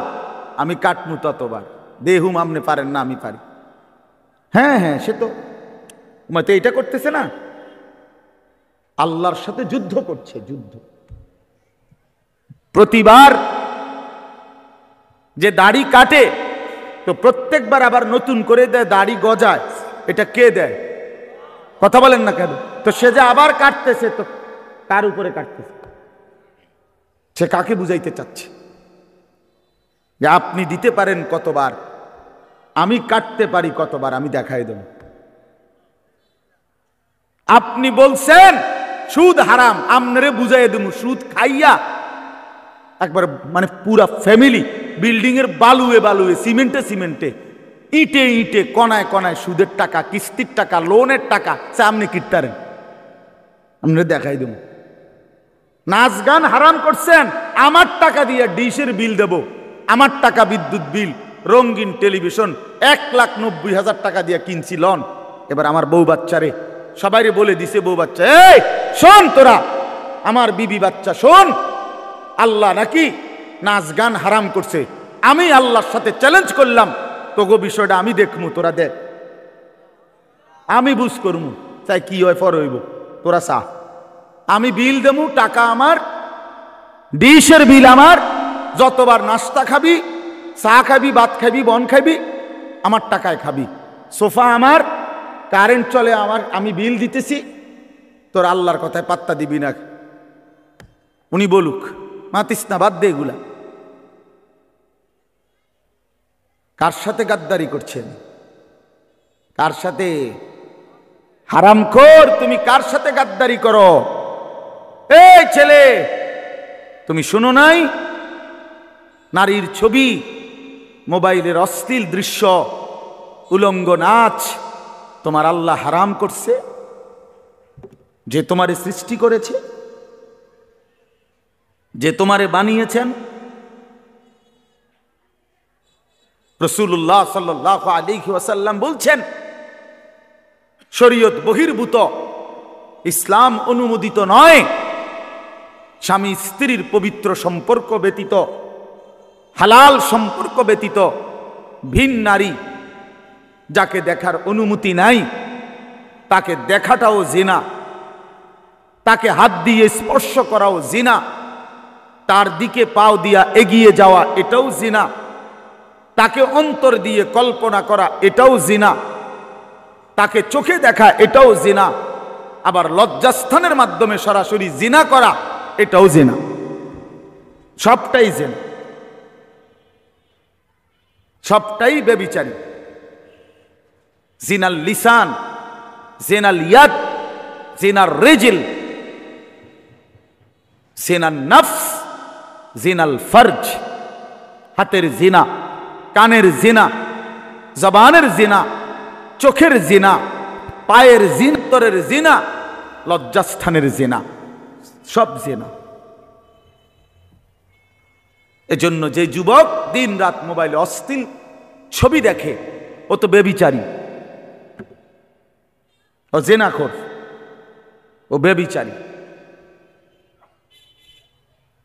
আমি কাটমু ততবার। দেহুম আমনে পারেন না, আমি পারি। হ্যাঁ হ্যাঁ, সে তো এইটা করতেছে না, আল্লাহর সাথে যুদ্ধ করছে, যুদ্ধ। প্রতিবার যে দাড়ি কাটে, তো প্রত্যেকবার আবার নতুন করে দেয়, দাড়ি গজায়। এটা কে দেয়? কথা বলেন না কেন? তো সে যে আবার কাটতেছে, তো কার উপরে কাটতেছে? সে কাকে বুঝাইতে চাচ্ছে যে আপনি দিতে পারেন কতবার, আমি কাটতে পারি কতবার, আমি দেখাই দেব। আপনি বলছেন সুদ হারাম, আমনেরে বুঝাই দেব। সুদ খাইয়া একবার পুরা ফ্যামিলি বিল্ডিং এর বালুয়ে বালুয়ে, সিমেন্টে সিমেন্টে, ইটে ইটে, কনায় কনায় সুদের টাকা, কিস্তির টাকা, লোনের টাকা সামনে কিটতারেন, আমরা দেখাই দেব। নাচ গান হারাম করছেন, আমার টাকা দিয়ে ডিশের বিল দেব, আমার টাকা বিদ্যুৎ বিল, রঙিন টেলিভিশন 1,90,000 টাকা দিয়ে কিনছি লন। এবার আমার বউ বাচ্চারে সবাইরে বলে দিছে, বউ বাচ্চা এই শোন, তোরা আমার বিবি বাচ্চা শোন, আল্লাহ নাকি নাচ গান হারাম করছে। আমি আল্লাহর সাথে চ্যালেঞ্জ করলাম, তোগো বিষয়টা আমি দেখমু, তোরা দেখ, আমি বুঝ করমু, চাই কি হয় পর হইব, তোরা চা, আমি বিল দেমু, টাকা আমার, ডিশের বিল আমার, যতবার নাস্তা খাবি, চা খাবি, ভাত খাবি, বন খাবি, আমার টাকায় খাবি, সোফা আমার, কারেন্ট চলে আমার, আমি বিল দিতেছি, তোর আল্লাহর কথায় পাত্তা দিবি না। উনি বলুক, মাতিস না, বাদ দে এগুলা। কার সাথে গাদ্দারি করছেন? কার সাথে? হারামখোর, তুমি কার সাথে গাদ্দারি করো? এই ছেলে, তুমি শুনো নাই? নারীর ছবি, মোবাইলের অশ্লীল দৃশ্য, উলঙ্গ নাচ তোমার আল্লাহ হারাম করছে, যে তোমারে সৃষ্টি করেছে, যে তোমারে বানিয়েছেন। রাসূলুল্লাহ সাল্লাল্লাহু আলাইহি ওয়াসাল্লাম বলছেন, শরীয়ত বহির্ভূত, ইসলাম অনুমোদিত নয়, স্বামী স্ত্রীর পবিত্র সম্পর্ক ব্যতীত, হালাল সম্পর্ক ব্যতীত ভিন নারী যাকে দেখার অনুমতি নাই তাকে দেখাটাও জিনা, তাকে হাত দিয়ে স্পর্শ করাও জিনা, তার দিকে পাও দিয়া এগিয়ে যাওয়া এটাও জিনা, তাকে অন্তর দিয়ে কল্পনা করা এটাও জিনা, তাকে চোখে দেখা এটাও জিনা, আবার লজ্জাস্থানের মাধ্যমে সরাসরি জিনা করা এটাও জিনা। সবটাই জিনা, সবটাই ব্যভিচারী। জিনাল লিসান, জিনাল ইয়াদ, জিনার রিজল, জিনাল নফস, জিনাল ফরজ। হাতের জিনা, কানের জিনা, জবানের জিনা, চোখের জিনা, পায়ের জিনা, তরের জিনা, লজ্জাস্থানের জিনা, সব জিনা। এজন্য যে যুবক দিন রাত মোবাইলে অশ্লীল ছবি দেখে ও তো ব্যভিচারী, ও জিনাখোর, ও ব্যভিচারী,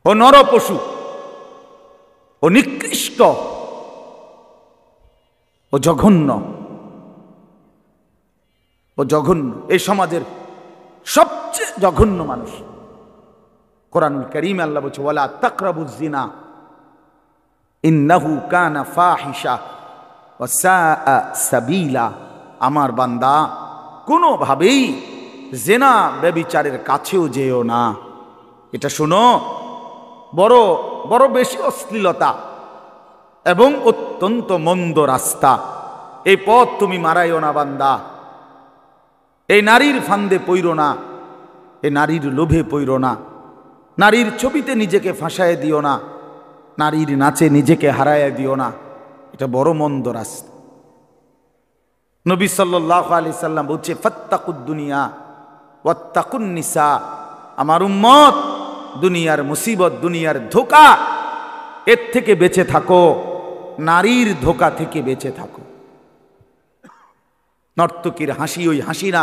ও নরপশু, ও নিকৃষ্ট, ও জঘন্য, ও জঘন্য। এই সমাজের সবচেয়ে জঘন্য মানুষ। কোরআনুল কারীমে আল্লাহ বলছে, ওয়ালা তাকরাবুজ জিনা ইন্নাহু কানা ফাহিশা ওয়া সাআ সাবিলা। আমার বান্দা, কোনোভাবেই জিনা ব্যভিচারের কাছেও যেও না। এটা শোনো, বড় বড় বেশি অশ্লীলতা এবং অত্যন্ত মন্দ রাস্তা। এই পথ তুমি মারাইও না বান্দা। এই নারীর ফান্দে পইরো না, এই নারীর লোভে পইরো না, নারীর ছবিতে নিজেকে ফাঁসায় দিও না, নারীর নাচে নিজেকে হারায় দিও না। এটা বড় মন্দ রাস্তা। নবী সাল্লাল্লাহু আলাইহি সাল্লাম বলছে, ফাত্তাকুদ দুনিয়া ওয়াত্তাকুন নিসা। আমার উম্মত, দুনিয়ার মুসিবত, দুনিয়ার ধোঁকা, এর থেকে বেঁচে থাকো, নারীর ধোঁকা থেকে বেঁচে থাকো। নর্তকীর হাসি ওই হাসি না,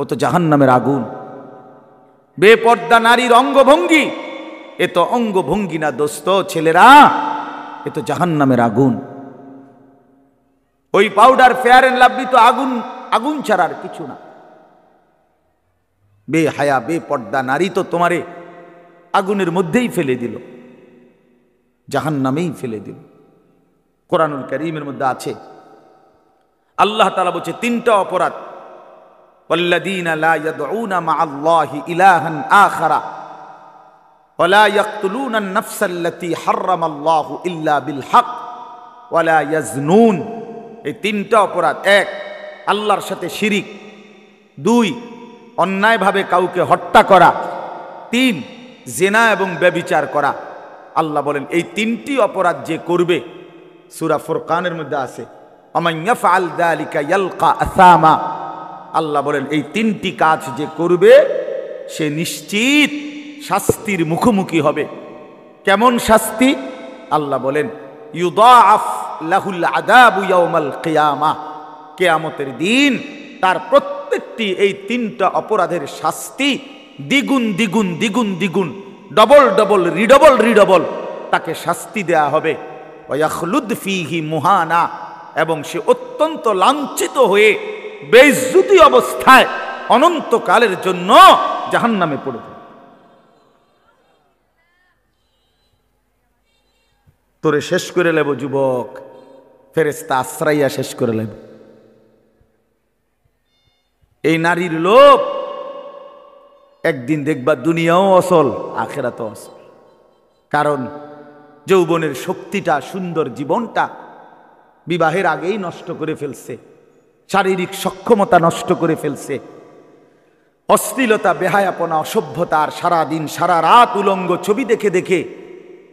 ও তো জাহান্নামের আগুন। বেপর্দা নারীর অঙ্গভঙ্গি, এ তো অঙ্গভঙ্গি না দোস্ত, ছেলেরা, এ তো জাহান্নামের আগুন। ওই পাউডার, ফেয়ার এন্ড লাভলি তো আগুন, আগুন ছাড়ার কিছু না। বেহায়া বেপর্দা নারী তো তোমারে আগুনের মধ্যেই ফেলে দিল, জাহান্নামেই ফেলে দিল। কোরআনুল কারীমের মধ্যে আছে, আল্লাহ তাআলা বলছে তিনটা অপরাধ, ওয়াল্লাযীনা লা ইয়াদউনা মা'আল্লাহি ইলাহান আখারা ওয়া লা ইয়াকতুলুনা আন-নাফসাল্লাতী হারামাল্লাহু ইল্লা বিল হক ওয়া লা ইয়াজনুন। এই তিনটা অপরাধ। এক, আল্লাহর সাথে শিরিক। দুই, অন্যায়ভাবে কাউকে হত্যা করা। তিন, জিনা এবং ব্যভিচার করা। আল্লাহ বলেন এই তিনটি অপরাধ যে করবে, সূরা ফুরকানের মধ্যে আছে, আমান ইয়াফআল যালিকা ইয়ালকা আসামা। আল্লাহ বলেন এই তিনটি কাজ যে করবে সে নিশ্চিত শাস্তির মুখোমুখি হবে। কেমন শাস্তি? আল্লাহ বলেন, ইউদাআফ লাহুল আযাবু ইয়াউমাল কিয়ামাহ। কিয়ামতের দিন তার প্রত্যেকটি এই তিনটা অপরাধের শাস্তি দ্বিগুণ দ্বিগুণ দ্বিগুণ দ্বিগুণ, ডবল ডবল, রিডবল রিডবল তাকে শাস্তি দেয়া হবে। ওয়া ইয়াখলুদ ফীহি মুহানা, এবং সে অত্যন্ত লাঞ্ছিত হয়ে বেইজ্জতি অবস্থায় অনন্তকালের জন্য জাহান্নামে পড়ে যাবে। তোরে শেষ করে লেব যুবক, ফেরেশতা আশ্রাইয়া শেষ করে লেব। এই নারীর লোভ, একদিন দেখবা দুনিয়াও অসল, আখিরাতও অসল। কারণ যৌবনের শক্তিটা, সুন্দর জীবনটা বিবাহের আগেই নষ্ট করে ফেলছে, শারীরিক সক্ষমতা নষ্ট করে ফেলছে, অশ্লীলতা, বেহায়াপনা, অসভ্যতা, আর সারাদিন সারা রাত উলঙ্গ ছবি দেখে দেখে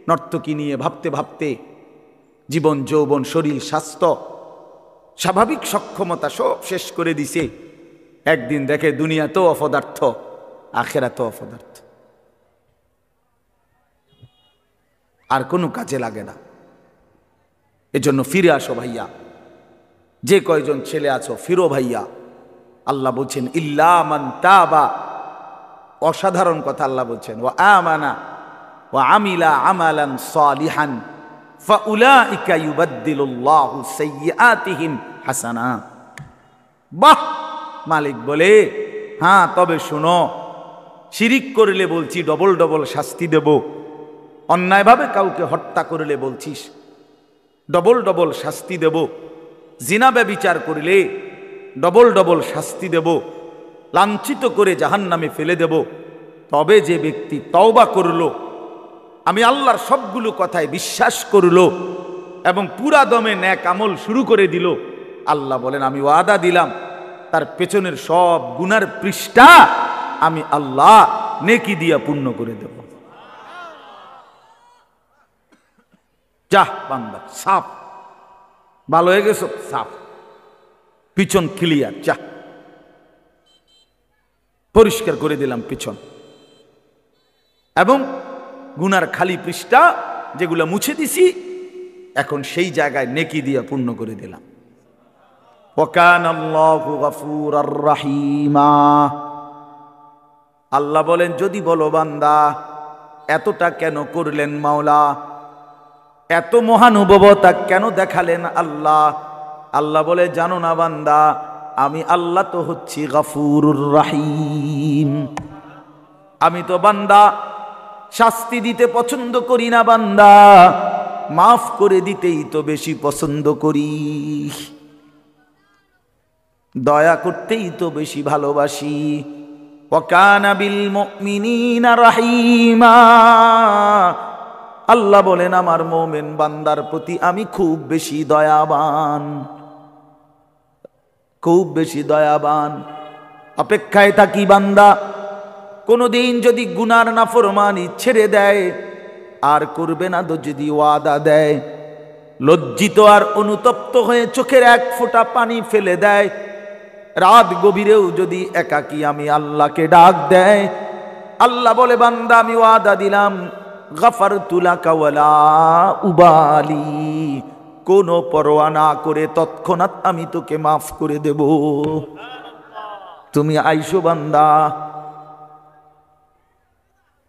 নর্তকী নিয়ে ভাবতে ভাবতে জীবন, যৌবন, শরীর, স্বাস্থ্য, স্বাভাবিক সক্ষমতা সব শেষ করে দিছে। একদিন দেখে দুনিয়া তো অপদার্থ, আখেরা তো অপদার্থ, আর কোনো কাজে লাগে না। এজন্য ফিরে আসো ভাইয়া, যে কয়জন ছেলে আছো ফিরো ভাইয়া। আল্লাহ বলছেন ইল্লা মান তাবা, অসাধারণ কথা আল্লাহ বলছেন, ওয়া আমানা ওয়া আমিলা আমালান সালিহান ফাউলাইকা ইউবাদদিলুল্লাহু সাইয়্যাতিহিম হাসানাত। বাহ! মালিক বলে হ্যাঁ, তবে শুনো, শিরিক করলে বলছি ডবল ডবল শাস্তি দেব, অন্যায়ভাবে কাউকে হত্যা করলে বলছিস ডবল ডবল শাস্তি দেব, জিনা ব্যভিচার করলে ডবল ডবল শাস্তি দেব, লাঞ্ছিত করে জাহান্নামে ফেলে দেব। তবে যে ব্যক্তি তওবা করলো, আমি আল্লাহর সবগুলো কথায় বিশ্বাস করলো এবং পুরা দমে নেক আমল শুরু করে দিল, আল্লাহ বলেন আমি ওয়াদা দিলাম তার পেছনের সব গুনার পৃষ্ঠা আমি আল্লাহ নেকি দিয়া পূর্ণ করে দেব। যা বান্দা, সাফ, ভালো হয়ে গেছো, সাফ, পিছন ক্লিয়ার, যা পরিষ্কার করে দিলাম পিছন, এবং গুনার খালি পৃষ্ঠা যেগুলো মুছে দিছি এখন সেই জায়গায় নেকি দিয়া পূর্ণ করে দিলাম। ওয়াকানাল্লাহু গফুরার রাহিমা। আল্লাহ বলেন যদি বলো বান্দা এতটা কেন করলেন মাওলা, এত মহানুভবতা কেন দেখালেন আল্লাহ, আল্লাহ বলে জানো না বান্দা, আমি আল্লাহ তো হচ্ছি গফুরুর রাহিম। আমি তো বান্দা শাস্তি দিতে পছন্দ করি না বান্দা, মাফ করে দিতেই তো বেশি পছন্দ করি, দয়া করতেই তো বেশি ভালোবাসি। ওয়া কানা বিল মুমিনিনা রাহিমা। আল্লাহ বলেন আমার মুমিন বান্দার প্রতি আমি খুব বেশি দয়াবান, খুব বেশি দয়াবান। অপেক্ষায় থাকি বান্দা কোনদিন যদি গুনার নাফরমানি ছেড়ে দেয় আর করবে না তো যদি ওয়াদা দেয়, লজ্জিত আর অনুতপ্ত হয়ে চোখের এক ফোঁটা পানি ফেলে দেয়, রাত গভীরেও যদি একাকী আমি আল্লাহকে ডাক দেয়, আল্লাহ বলে বান্দা আমি ওয়াদা দিলাম গাফারতু লাকা ওয়ালা উবালি, কোনো পরোয়া না করে তৎক্ষণাৎ আমি তোকে মাফ করে দেব। তুমি আইসো বান্দা,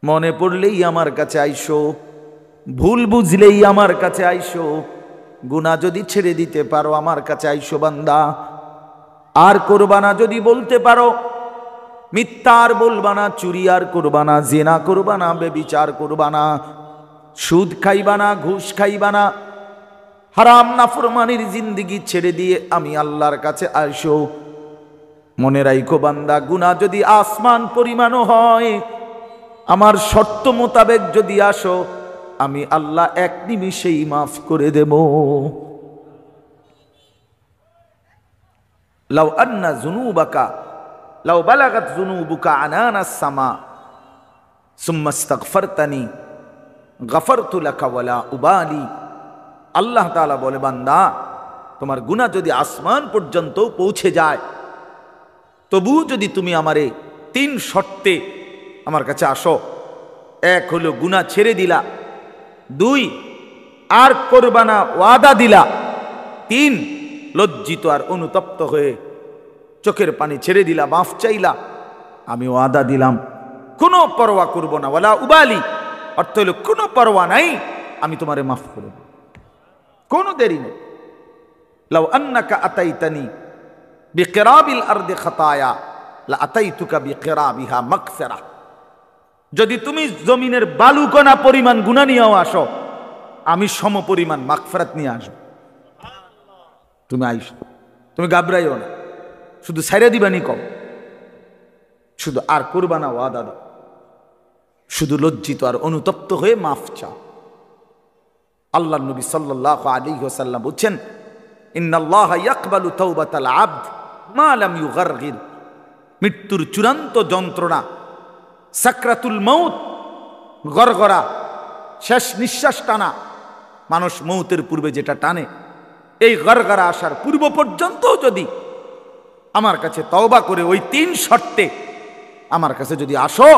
মনে পড়লেই আমার কাছে আইসো, ভুল বুঝলেই আমার কাছে আইসো, গুনাহ যদি ছেড়ে দিতে পারো আমার কাছে আইসো বান্দা। আর করবানা যদি বলতে পারো, মিথ্যা আর বলবানা, চুরি আর করবানা, জিনা করবানা, বেবিচার করবানা, সুদ খাইবানা, ঘুষ খাইবানা, হারাম নাফরমানির জিন্দেগি ছেড়ে দিয়ে আমি আল্লাহর কাছে আইসো। মনে রাখো বান্দা, গুনাহ যদি আসমান পরিমাণও হয়, আমার শর্ত মোতাবেক যদি আসো আমি আল্লাহ এক নিমিষেই মাফ করে দেব। লাউ আন্না যুনুবাকা লাউ বালাগাত যুনুবুকা আনানাস সামা সুম্মা ইস্তাগফারতানি গাফারতু লাকা ওয়ালা উবালি। আল্লাহ তাআলা বলে বান্দা তোমার গুনাহ যদি আসমান পর্যন্ত পৌঁছে যায়, তবু যদি তুমি আমারে 3 শর্তে আমার কাছে আসো, 1 হলো গুনাহ ছেড়ে দিলা, 2 আর করবা না ওয়াদা দিলা, 3 লজ্জিত আর অনুতপ্ত হয়ে চোখের পানি ছেড়ে দিলা, মাফ চাইলা, আমি ওয়াদা দিলাম কোনো পরোয়া করব না, ওয়ালা উবালি অর্থ হলো কোনো পরোয়া নাই, আমি তোমারে মাফ করব, কোনো দেরি নেই। লাউ আন্নাকা আতাইতানি বিকিরাবিল আরদি খাতায়া লা আতাইতুকা বিকিরাবিহা মাগফিরা। যদি তুমি জমিনের বালুকণা পরিমাণ গুনাহ নিয়েও আসো, আমি সম পরিমাণ মাগফিরাত নিয়ে আসব। তুমি আইসো, তুমি ঘাবড়াইও না, শুধু ছাইরা দিবানি কম, শুধু আর করবা না ওয়াদা দাও, শুধু লজ্জিত আর অনুতপ্ত হয়ে মাফ চাও। আল্লাহ নবী সাল্লাল্লাহু আলাইহি ওয়াসাল্লাম বলছেন ইন্নাল্লাহা ইয়াকবালু তাওবাতাল আবদ মা লাম ইউগারগির। মৃত্যুর চূড়ান্ত যন্ত্রণা, সাকরাতুল মউত, গরগরা, শেষ নিঃশ্বাস টানা। মানুষ মৌতের পূর্বে যেটা টানে, এই গরগরা আসার পূর্ব পর্যন্ত যদি আমার কাছে তওবা করে ওই 3 শর্তে আমার কাছে যদি আসো,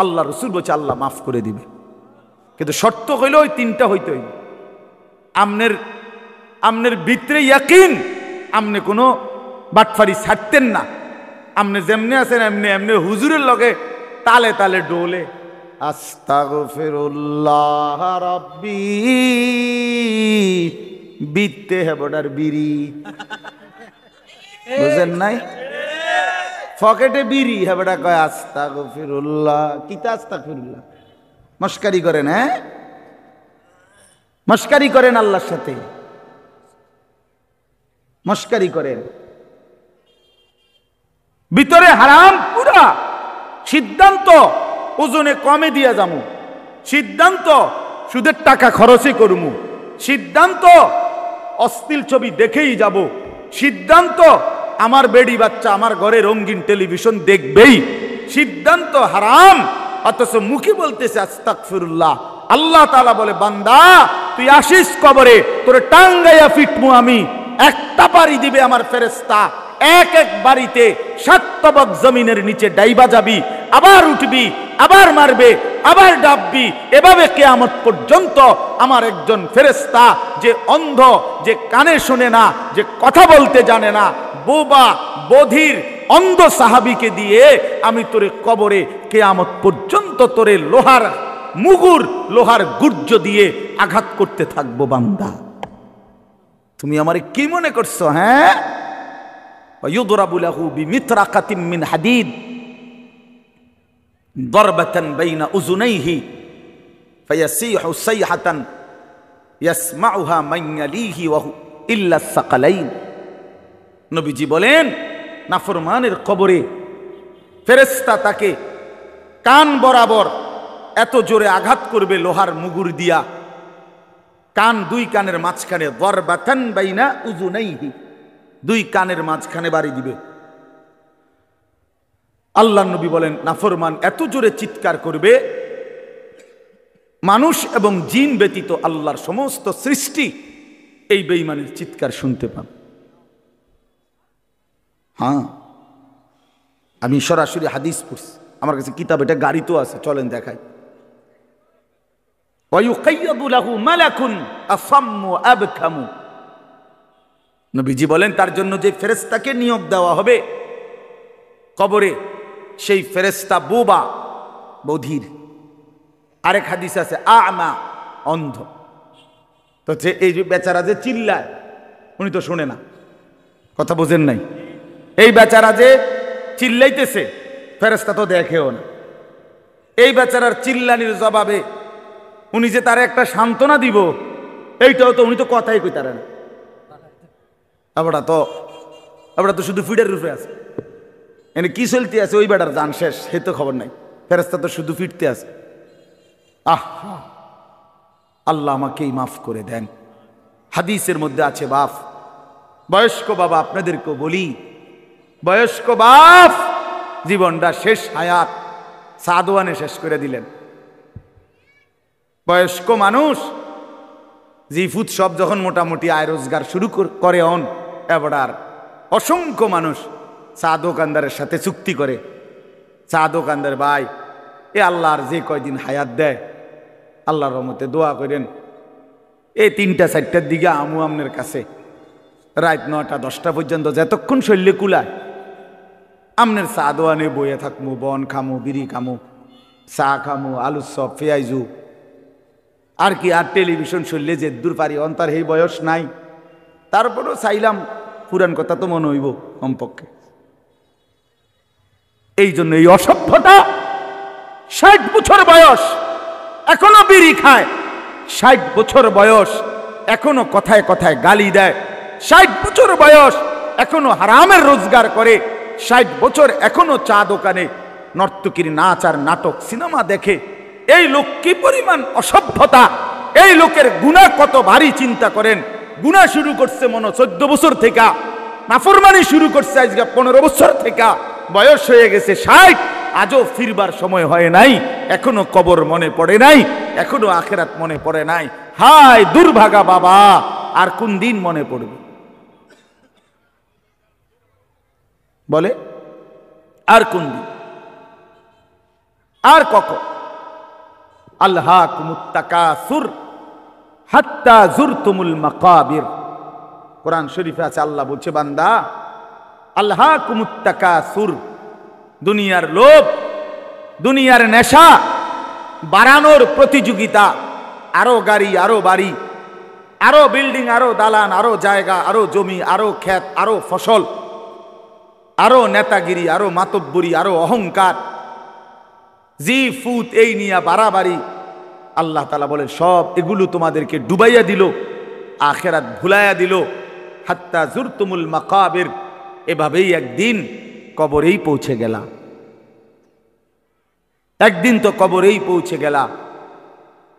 আল্লাহ রসুল বলছে আল্লাহ মাফ করে দিবে। কিন্তু শর্ত হইল ওই 3টা হইতে হইবে। আমনের ভিতরে ইয়াকিন, আমনে কোনো বাটফারি ছাড়তেন না। আমনে যেমনি আছেন এমনি এমনি হুজুরের লগে তালে তালে ডোলে আস্তাগফিরুল্লাহ রাব্বি বিতে হেবডার বিড়ি, বুঝেন নাই? পকেটে বিড়ি, হেবডা কয় আস্তাগফিরুল্লাহ। কিতা আস্তাগফিরুল্লাহ? মস্কারি করেন, হ্যাঁ মস্কারি করেন, আল্লাহর সাথে মস্কারি করেন। ভিতরে হারাম পুরা। সিদ্ধান্ত ওজনে কমে দিয়া যামু, সিদ্ধান্ত সুদের টাকা খরচই করমু, সিদ্ধান্ত অশ্লীল ছবি দেখেই যাব, সিদ্ধান্ত আমার বেডি বাচ্চা আমার ঘরে রঙিন টেলিভিশন দেখবেই, সিদ্ধান্ত হারাম, অথচ মুখে বলতেছে আস্তাগফিরুল্লাহ। আল্লাহ তাআলা বলে বান্দা তুই আসিস কবরে, তোরে টাঙ্গাইয়া ফিটমু আমি। একটা বাড়ি দিবে আমার ফেরেশতা, এক এক বাড়িতে 7 তবক জমিনের নিচে ডাইবা যাবি, আবার উঠবি, আবার মারবে, আবার ডাববি। এভাবে কিয়ামত পর্যন্ত আমার একজন ফেরেশতা, যে অন্ধ, যে কানে শোনে না, যে কথা বলতে জানে না, বোবা বধির অন্ধ সাহাবীকে দিয়ে আমি তোরে কবরে কিয়ামত পর্যন্ত তোরে লোহার মুগুর, লোহার গুর্জ দিয়ে আঘাত করতে থাকবো। বান্দা তুমি আমারে কি মনে করছো? হ্যাঁ, ইউদরাবু লাহু বিমিতরাকাতিন মিন হাদিদ দরবাতান বাইনা উযুনাইহি ফায়াসিহু সাইহাতান ইয়াসমাউহা মান ইয়ালিহি ওয়া ইল্লা সাকালাইন। নবীজি বলেন নাফরমানের কবরে ফেরেশতা তাকে কান বরাবর এত জোরে আঘাত করবে লোহার মুগুর দিয়া, কান 2 কানের মাঝখানে, দরবাতান বাইনা উযুনাইহি 2 কানের মাঝখানে বাড়ি দিবে। আল্লাহ নবী বলেন নাফরমান এত জোরে চিৎকার করবে, মানুষ এবং জিন ব্যতীত আল্লাহর সমস্ত সৃষ্টি এই বেঈমানের চিৎকার শুনতে পান। হ্যাঁ, আমি সরাসরি হাদিস পড়ছি, আমার কাছে কিতাব, এটা গাড়িতেও আছে, চলেন দেখাই। ওয়ায়ুকাইয়াদু লাহু মালাকুন আসাম্মু আবকামু। নবীজি বলেন তার জন্য যে ফেরেশতাকে নিয়োগ দেওয়া হবে কবরে, সেই ফেরেশতা বোবা বধির। আরেক হাদিস আছে আমা, অন্ধ। তো এই যে বেচারা যে চিল্লায়, উনি তো শোনে না, কথা বোঝেন নাই? এই বেচারা যে চিল্লাইতেছে, ফেরেশতা তো দেখেও না। এই বেচারার চিল্লানির জবাবে উনি যে তার একটা সান্ত্বনা দিব, এইটাও তো উনি তো কথাই কইতারে না। আমরা তো শুধু ফিডের রূপে আছে, এনে কি চলতে আছে ওই বেটার জান শেষ, সে তো খবর নাই। ফেরেশতা তো শুধু ফিরতে আছে। আল্লাহ আমাকেই মাফ করে দেন। হাদিসের মধ্যে আছে বাপ, বয়স্ক বাবা, আপনাদেরকেও বলি, বয়স্ক বাপ জীবনটা শেষ হায়াত সাদওয়ানে শেষ করে দিলেন। বয়স্ক মানুষ জিফুত সব যখন মোটামুটি আয় রোজগার শুরু করে এবার অসংখ্য মানুষ চা দোকানদারের সাথে চুক্তি করে, চা দোকানদার ভাই এ আল্লাহর যে কয়দিন হায়াত দেয় আল্লাহর রহমতে দোয়া করেন, এই 3টা 4টার দিকে আমু আমনের কাছে রাত 9টা 10টা পর্যন্ত যতক্ষণ শৈল্যে কুলায় আমনের চা দোয়ানে বইয়ে থাকমু, বন খামু, বিড়ি খামু, চা খামু, আলু চপ, পেঁয়াজু, আর কি আর টেলিভিশন শৈল্যে যে দূর পারি অন্তার এই বয়স নাই। তারপরেও চাইলাম পুরান কথা তো মনে হইব কমপক্ষে। এই জন্য এই অসভ্যতা, 60 বছর বয়স এখনো বিড়ি খায়, 60 বছর বয়স এখনো কথায় কথায় গালি দেয়, 60 বছর বয়স এখনো হারামের রোজগার করে, 60 বছর এখনো চা দোকানে নর্তকীর নাচ আর নাটক সিনেমা দেখে। এই লোক কি পরিমাণ অসভ্যতা, এই লোকের গুনাহ কত ভারী চিন্তা করেন। গুনাহ শুরু করছে মনে 14 বছর থেকে, নাফরমানি শুরু করছে আজকে 15 বছর থেকে, বয়স হয়ে গেছে 60, আজও ফিরবার সময় হয় নাই, এখনো কবর মনে পড়ে নাই, এখনো আখিরাত মনে পড়ে নাই। হায় দুর্ভাগা বাবা, আর কোন দিন মনে পড়বে বলে? আর কোন দিন, আর কখন? আল্লাহকুমুত তাকাসুর হাত্তা যুরতুমুল মাকাবির। কোরআন শরীফে আছে, আল্লাহ বলছে বান্দা আল্লাহকুমুত তাকাসুর, দুনিয়ার লোভ, দুনিয়ার নেশা বাড়ানোর প্রতিযোগিতা, আরো গাড়ি, আরো বাড়ি, আরো বিল্ডিং, আরো দালান, আরো জায়গা, আরো জমি, আরো ক্ষেত, আরো ফসল, আরো নেতাগিরি, আরো মাতব্বরি, আরো অহংকার, জি ফুত, এই নিয়ে বাড়াবাড়ি। আল্লাহ তাআলা বলেন সব এগুলো তোমাদেরকে ডুবাইয়া দিল, আখিরাত ভুলাইয়া দিল। হাত্তা যুরতুমুল মাকাবির, এভাবেই একদিন কবরেই পৌঁছে গেলা, একদিন তো কবরেই পৌঁছে গেলা।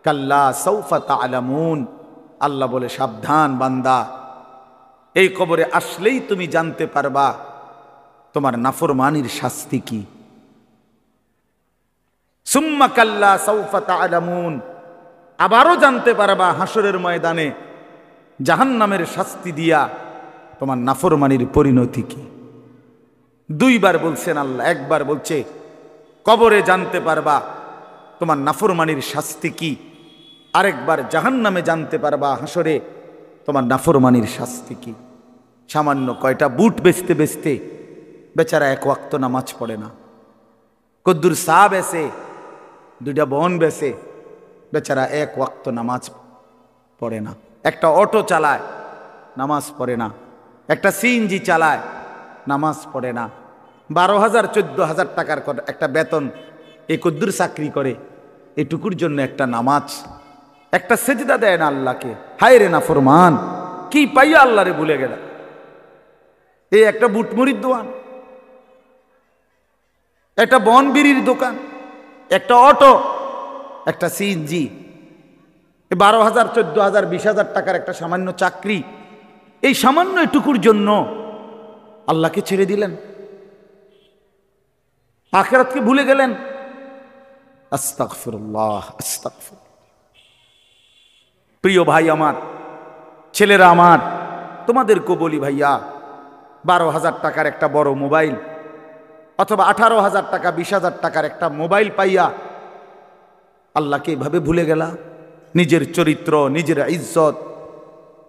কাল্লা সাউফা তা'লামুন, আল্লাহ বলে সাবধান বান্দা, এই কবরে আসলেই তুমি জানতে পারবা তোমার নাফরমানির শাস্তি কি। সুম্মা কাল্লা সাউফা তা'লামুন, আবারও জানতে পারবা হাসরের ময়দানে জাহান্নামের শাস্তি দিয়া তোমার নাফরমানির পরিণতি কি। দুইবার বলছেন আল্লাহ, একবার বলছে কবরে জানতে পারবা তোমার নাফরমানির শাস্তি কি, আরেকবার জাহান্নামে জানতে পারবা হাসরে তোমার নাফরমানির শাস্তি কি। সামান্য কয়টা বুট বেচতে বেচতে বেচারা এক ওয়াক্ত নামাজ পড়ে না, কদ্দুর চা বেচে, দুইটা বন বেচে, বেচারা এক ওয়াক্ত নামাজ পড়ে না। একটা অটো চালায়, নামাজ পড়ে না। একটা সিএনজি চালায়, নামাজ পড়ে না। 12,000 14,000 টাকার একটা বেতন, এই কদ্দুর চাকরি করে, এটুকুর জন্য একটা নামাজ, একটা সেজদা দেয় না আল্লাহকে। হায় রে নাফরমান, কি পাইয়া আল্লাহরে ভুলে গেল। এই একটা বুটমুড়ির দোকান, একটা বনবিড়ির দোকান, একটা অটো, একটা সিএনজি, 12,000 14,000 20,000 টাকার একটা সামান্য চাকরি, এই সামান্য এটুকুর জন্য আল্লাহকে ছেড়ে দিলেন, আখিরাতকে ভুলে গেলেন। আস্তাগফিরুল্লাহ, আস্তাগফিরুল্লাহ। প্রিয় ভাই আমার, ছেলেরা আমার, তোমাদেরকে বলি ভাইয়া, 12,000 টাকার একটা বড় মোবাইল অথবা 18,000 টাকা 20,000 টাকার একটা মোবাইল পাইয়া আল্লাহকে এভাবে ভুলে গেলা। নিজের চরিত্র, নিজের ইজ্জত,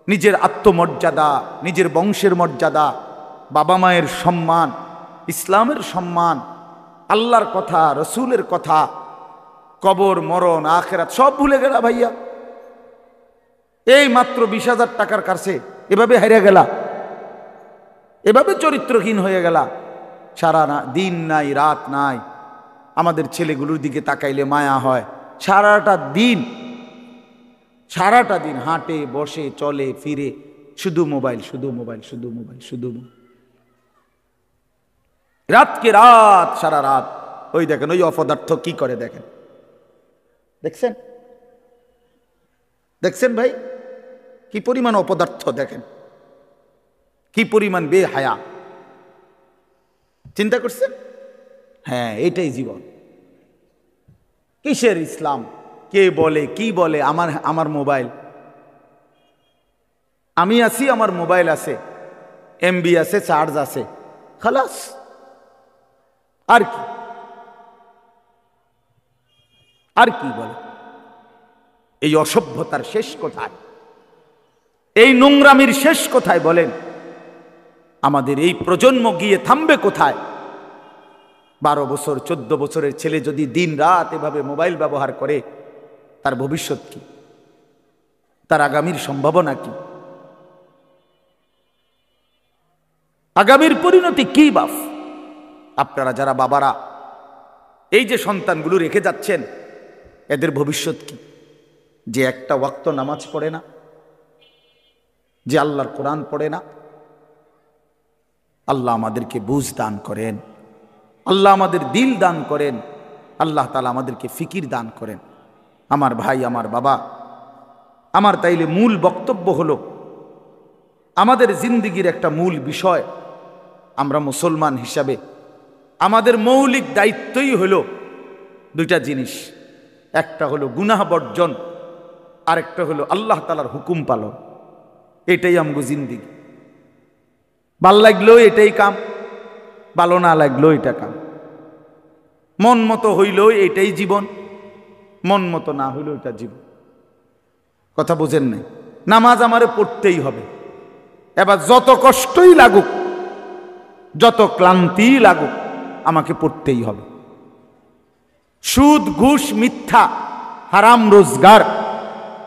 নিজের আত্মমর্যাদা, নিজের বংশের মর্যাদা, বাবা মায়ের সম্মান, ইসলামের সম্মান, আল্লাহর কথা, রসুলের কথা, কবর, মরণ, আখিরাত সব ভুলে গেলা ভাইয়া। এই মাত্র 20,000 টাকার কাছে এভাবে হারিয়ে গেলা, এভাবে চরিত্রহীন হয়ে গেলা। সারা দিন নাই, রাত নাই। আমাদের ছেলেগুলোর দিকে তাকাইলে মায়া হয়। সারাটা দিন হাঁটে, বসে, চলে, ফিরে, শুধু মোবাইল, শুধু মোবাইল, শুধু মোবাইল, শুধু রাতকে রাত, সারা রাত। ওই দেখেন ওই অপদার্থ কি করে, দেখেন, দেখছেন, দেখছেন ভাই কি পরিমাণ অপদার্থ, দেখেন কি পরিমাণ বেহায়া। চিন্তা করছেন? হ্যাঁ, এইটাই জীবন। কিসের ইসলাম? কে বলে, কি বলে? আমার মোবাইল, আমি আছি, আমার মোবাইল আছে, এমবি আছে, চার্জ আছে, খালাস। আর কি, আর কি বলে? এই অসভ্যতার শেষ কোথায়? এই নোংরামির শেষ কোথায় বলেন? আমাদের এই প্রজন্ম গিয়ে থামবে কোথায়? 12 বছর 14 বছরের ছেলে যদি দিন রাত এভাবে মোবাইল ব্যবহার করে, তার ভবিষ্যৎ কি? তার আগামীর সম্ভাবনা কি? আগামীর পরিণতি কি বাপ? আপনারা যারা বাবারা এই যে সন্তানগুলো রেখে যাচ্ছেন, এদের ভবিষ্যৎ কি? যে একটা ওয়াক্ত নামাজ পড়ে না, যে আল্লাহর কোরআন পড়ে না। আল্লাহ আমাদেরকে বুঝ দান করেন, আল্লাহ আমাদের দিল দান করেন, আল্লাহ তাআলা আমাদেরকে ফিকির দান করেন। আমার ভাই, আমার বাবা, আমার তাইলে মূল বক্তব্য হলো আমাদের জিন্দিগির একটা মূল বিষয়, আমরা মুসলমান হিসাবে আমাদের মৌলিক দায়িত্বই হলো দুইটা জিনিস। একটা হলো গুনাহ বর্জন, আরেকটা হলো আল্লাহ তাআলার হুকুম পালন। এটাই আমগো জিন্দিগি। ভাল লাগলেও এটাই কাম, ভালো না লাগলেও এটা কাম। মন মতো হইলেও এটাই জীবন, মন মতো না হইলেও এটা জীবন। কথা বুঝেন নাই? নামাজ আমারে পড়তেই হবে। এবার যত কষ্টই লাগুক, যত ক্লান্তি লাগুক, আমাকে পড়তেই হবে। সুদ, ঘুষ, মিথ্যা, হারাম রোজগার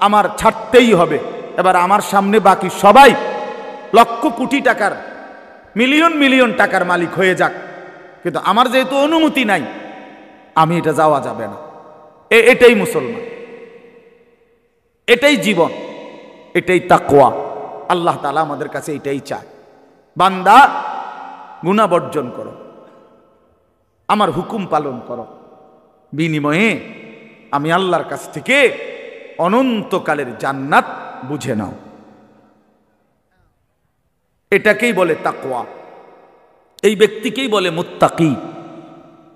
আমার ছাড়তেই হবে। এবার আমার সামনে বাকি সবাই লক্ষ কোটি টাকার, মিলিয়ন মিলিয়ন টাকার মালিক হয়ে যাক, কিন্তু আমার যেহেতু অনুমতি নাই, আমি এটা যাওয়া যাবে না। এটাই মুসলমান, এটাই জীবন, এটাই তাকওয়া। আল্লাহ তাআলা আমাদের কাছে এটাই চায়, বান্দা গুনাহ বর্জন করো, আমার হুকুম পালন করো, বিনিময়ে আমি আল্লাহর কাছ থেকে অনন্তকালের জান্নাত বুঝে নাও। এটাকেই বলে তাকওয়া। এই ব্যক্তিকেই বলে মুত্তাকি,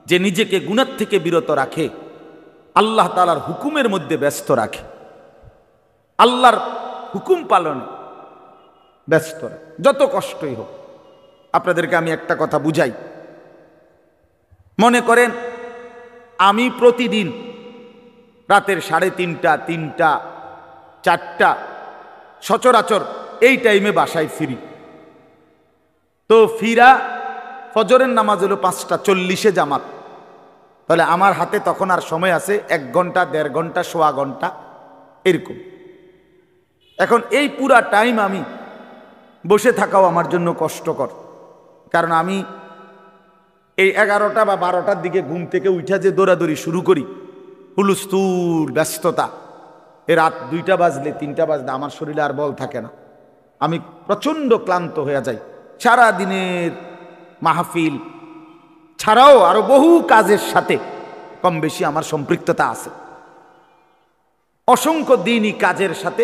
যে নিজেকে গুনাহ থেকে বিরত রাখে, আল্লাহ তাআলার হুকুমের মধ্যে ব্যস্ত রাখে, আল্লাহর হুকুম পালনে ব্যস্ত রাখে, যত কষ্টই হোক। আপনাদেরকে আমি একটা কথা বুঝাই। মনে করেন আমি প্রতিদিন রাতের 3:30, 3টা, 4টা সচরাচর এই টাইমে বাসায় ফিরি। তো ফিরা ফজরের নামাজ হলো 5:40 জামাত। তাহলে আমার হাতে তখন আর সময় আছে 1 ঘন্টা, 1.5 ঘন্টা, সোয়া ঘন্টা এরকম। এখন এই পুরা টাইম আমি বসে থাকাও আমার জন্য কষ্টকর, কারণ আমি এই 11টা বা 12টার দিকে ঘুম থেকে উঠা যে দৌড়াদৌড়ি শুরু করি, হুলস্থুল ব্যস্ততা, রাত 2টা বাজলে 3টা বাজলে আমার শরীরে আর বল থাকে না। আমি প্রচণ্ড ক্লান্ত হয়ে যাই। সারা দিনের মাহফিল ছাড়াও আরো বহু কাজের সাথে কম বেশি আমার সম্পৃক্ততা আছে, অসংখ্য দিনই কাজের সাথে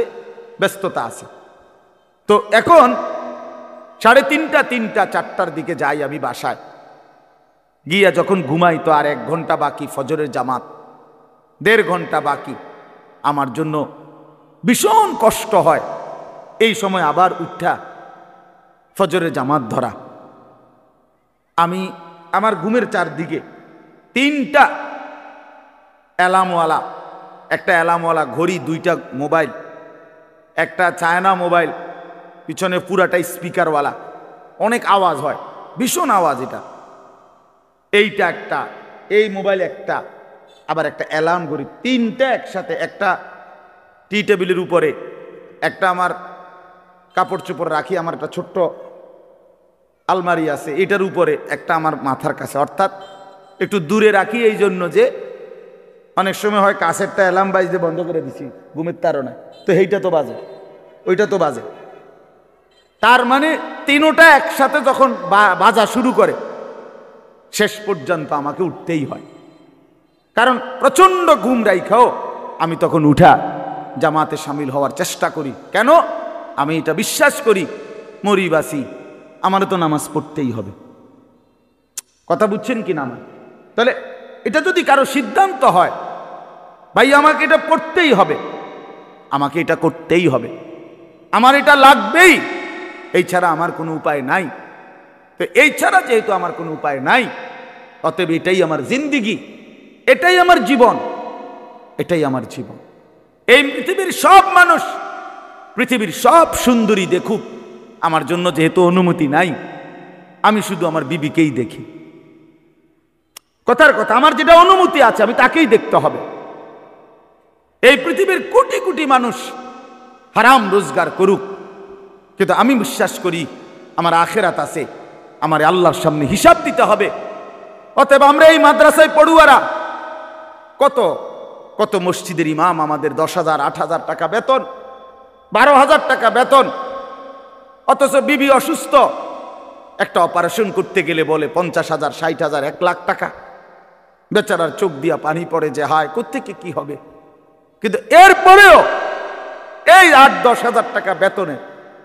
ব্যস্ততা আছে। তো এখন 3:30, 3টা, 4টার দিকে যাই আমি বাসায়, গিয়া যখন ঘুমাই তো আর 1 ঘন্টা বাকি ফজরের জামাত, 1.5 ঘন্টা বাকি। আমার জন্য ভীষণ কষ্ট হয় এই সময় আবার উঠা ফজরের জামাত ধরা। আমি আমার ঘুমের চারদিকে 3টা অ্যালার্মওয়ালা, একটা অ্যালার্মওয়ালা ঘড়ি, 2টা মোবাইল, একটা চায়না মোবাইল, পিছনে পুরাটাই স্পিকারওয়ালা, অনেক আওয়াজ হয়, ভীষণ আওয়াজ এটা। এইটা একটা, এই মোবাইল একটা, আবার একটা অ্যালার্ম ঘড়ি, 3টা একসাথে। একটা টি টেবিলের উপরে, একটা আমার কাপড় চোপড় রাখি, আমার একটা ছোট্ট আলমারি আছে, এটার উপরে, একটা আমার মাথার কাছে, অর্থাৎ একটু দূরে রাখি এই জন্য যে অনেক সময় হয় কাছেরটা অ্যালার্ম বাজতে বন্ধ করে দিছি ঘুমের তাড়নায়, তো এইটা তো বাজে, ওইটা তো বাজে। তার মানে 3টা একসাথে যখন বাজা শুরু করে, শেষ পর্যন্ত আমাকে উঠতেই হয়, কারণ প্রচণ্ড ঘুম রাইখাও আমি তখন উঠা জামাতে শামিল হওয়ার চেষ্টা করি। কেন? আমি এটা বিশ্বাস করি, মরিবাসি আমারও তো নামাজ পড়তেই হবে। কথা বুঝছেন কি না? তাহলে এটা যদি কারো সিদ্ধান্ত হয়, ভাই আমাকে এটা পড়তেই হবে, আমাকে এটা করতেই হবে, আমার এটা লাগবেই, এই ছাড়া আমার কোনো উপায় নাই। তো এই ছাড়া যেহেতু আমার কোনো উপায় নাই, অতএব এটাই আমার জিন্দিগি, এটাই আমার জীবন, এটাই আমার জীবন। এই পৃথিবীর সব মানুষ, পৃথিবীর সব সুন্দরী দেখুক, আমার জন্য যেহেতু অনুমতি নাই, আমি শুধু আমার বিবিকেই দেখি। কথার কথা, আমার যেটা অনুমতি আছে আমি তাকেই দেখতে হবে। এই পৃথিবীর কোটি কোটি মানুষ হারাম রোজগার করুক, কিন্তু আমি বিশ্বাস করি আমার আখেরাত আছে, আমার আল্লাহর সামনে হিসাব দিতে হবে। অতএব আমরা এই মাদ্রাসায় পড়ুয়ারা, কত কত মসজিদের ইমাম আমাদের 10,000, 8,000 টাকা বেতন, 12,000 টাকা বেতন, অথচ বিবি অসুস্থ, একটা অপারেশন করতে গেলে বলে 50,000, 60,000, 1 লাখ টাকা। বেচারার চোখ দিয়া পানি পড়ে যে হায় কোত্থেকে কি হবে। কিন্তু এরপরেও এই 8-10 হাজার টাকা বেতনে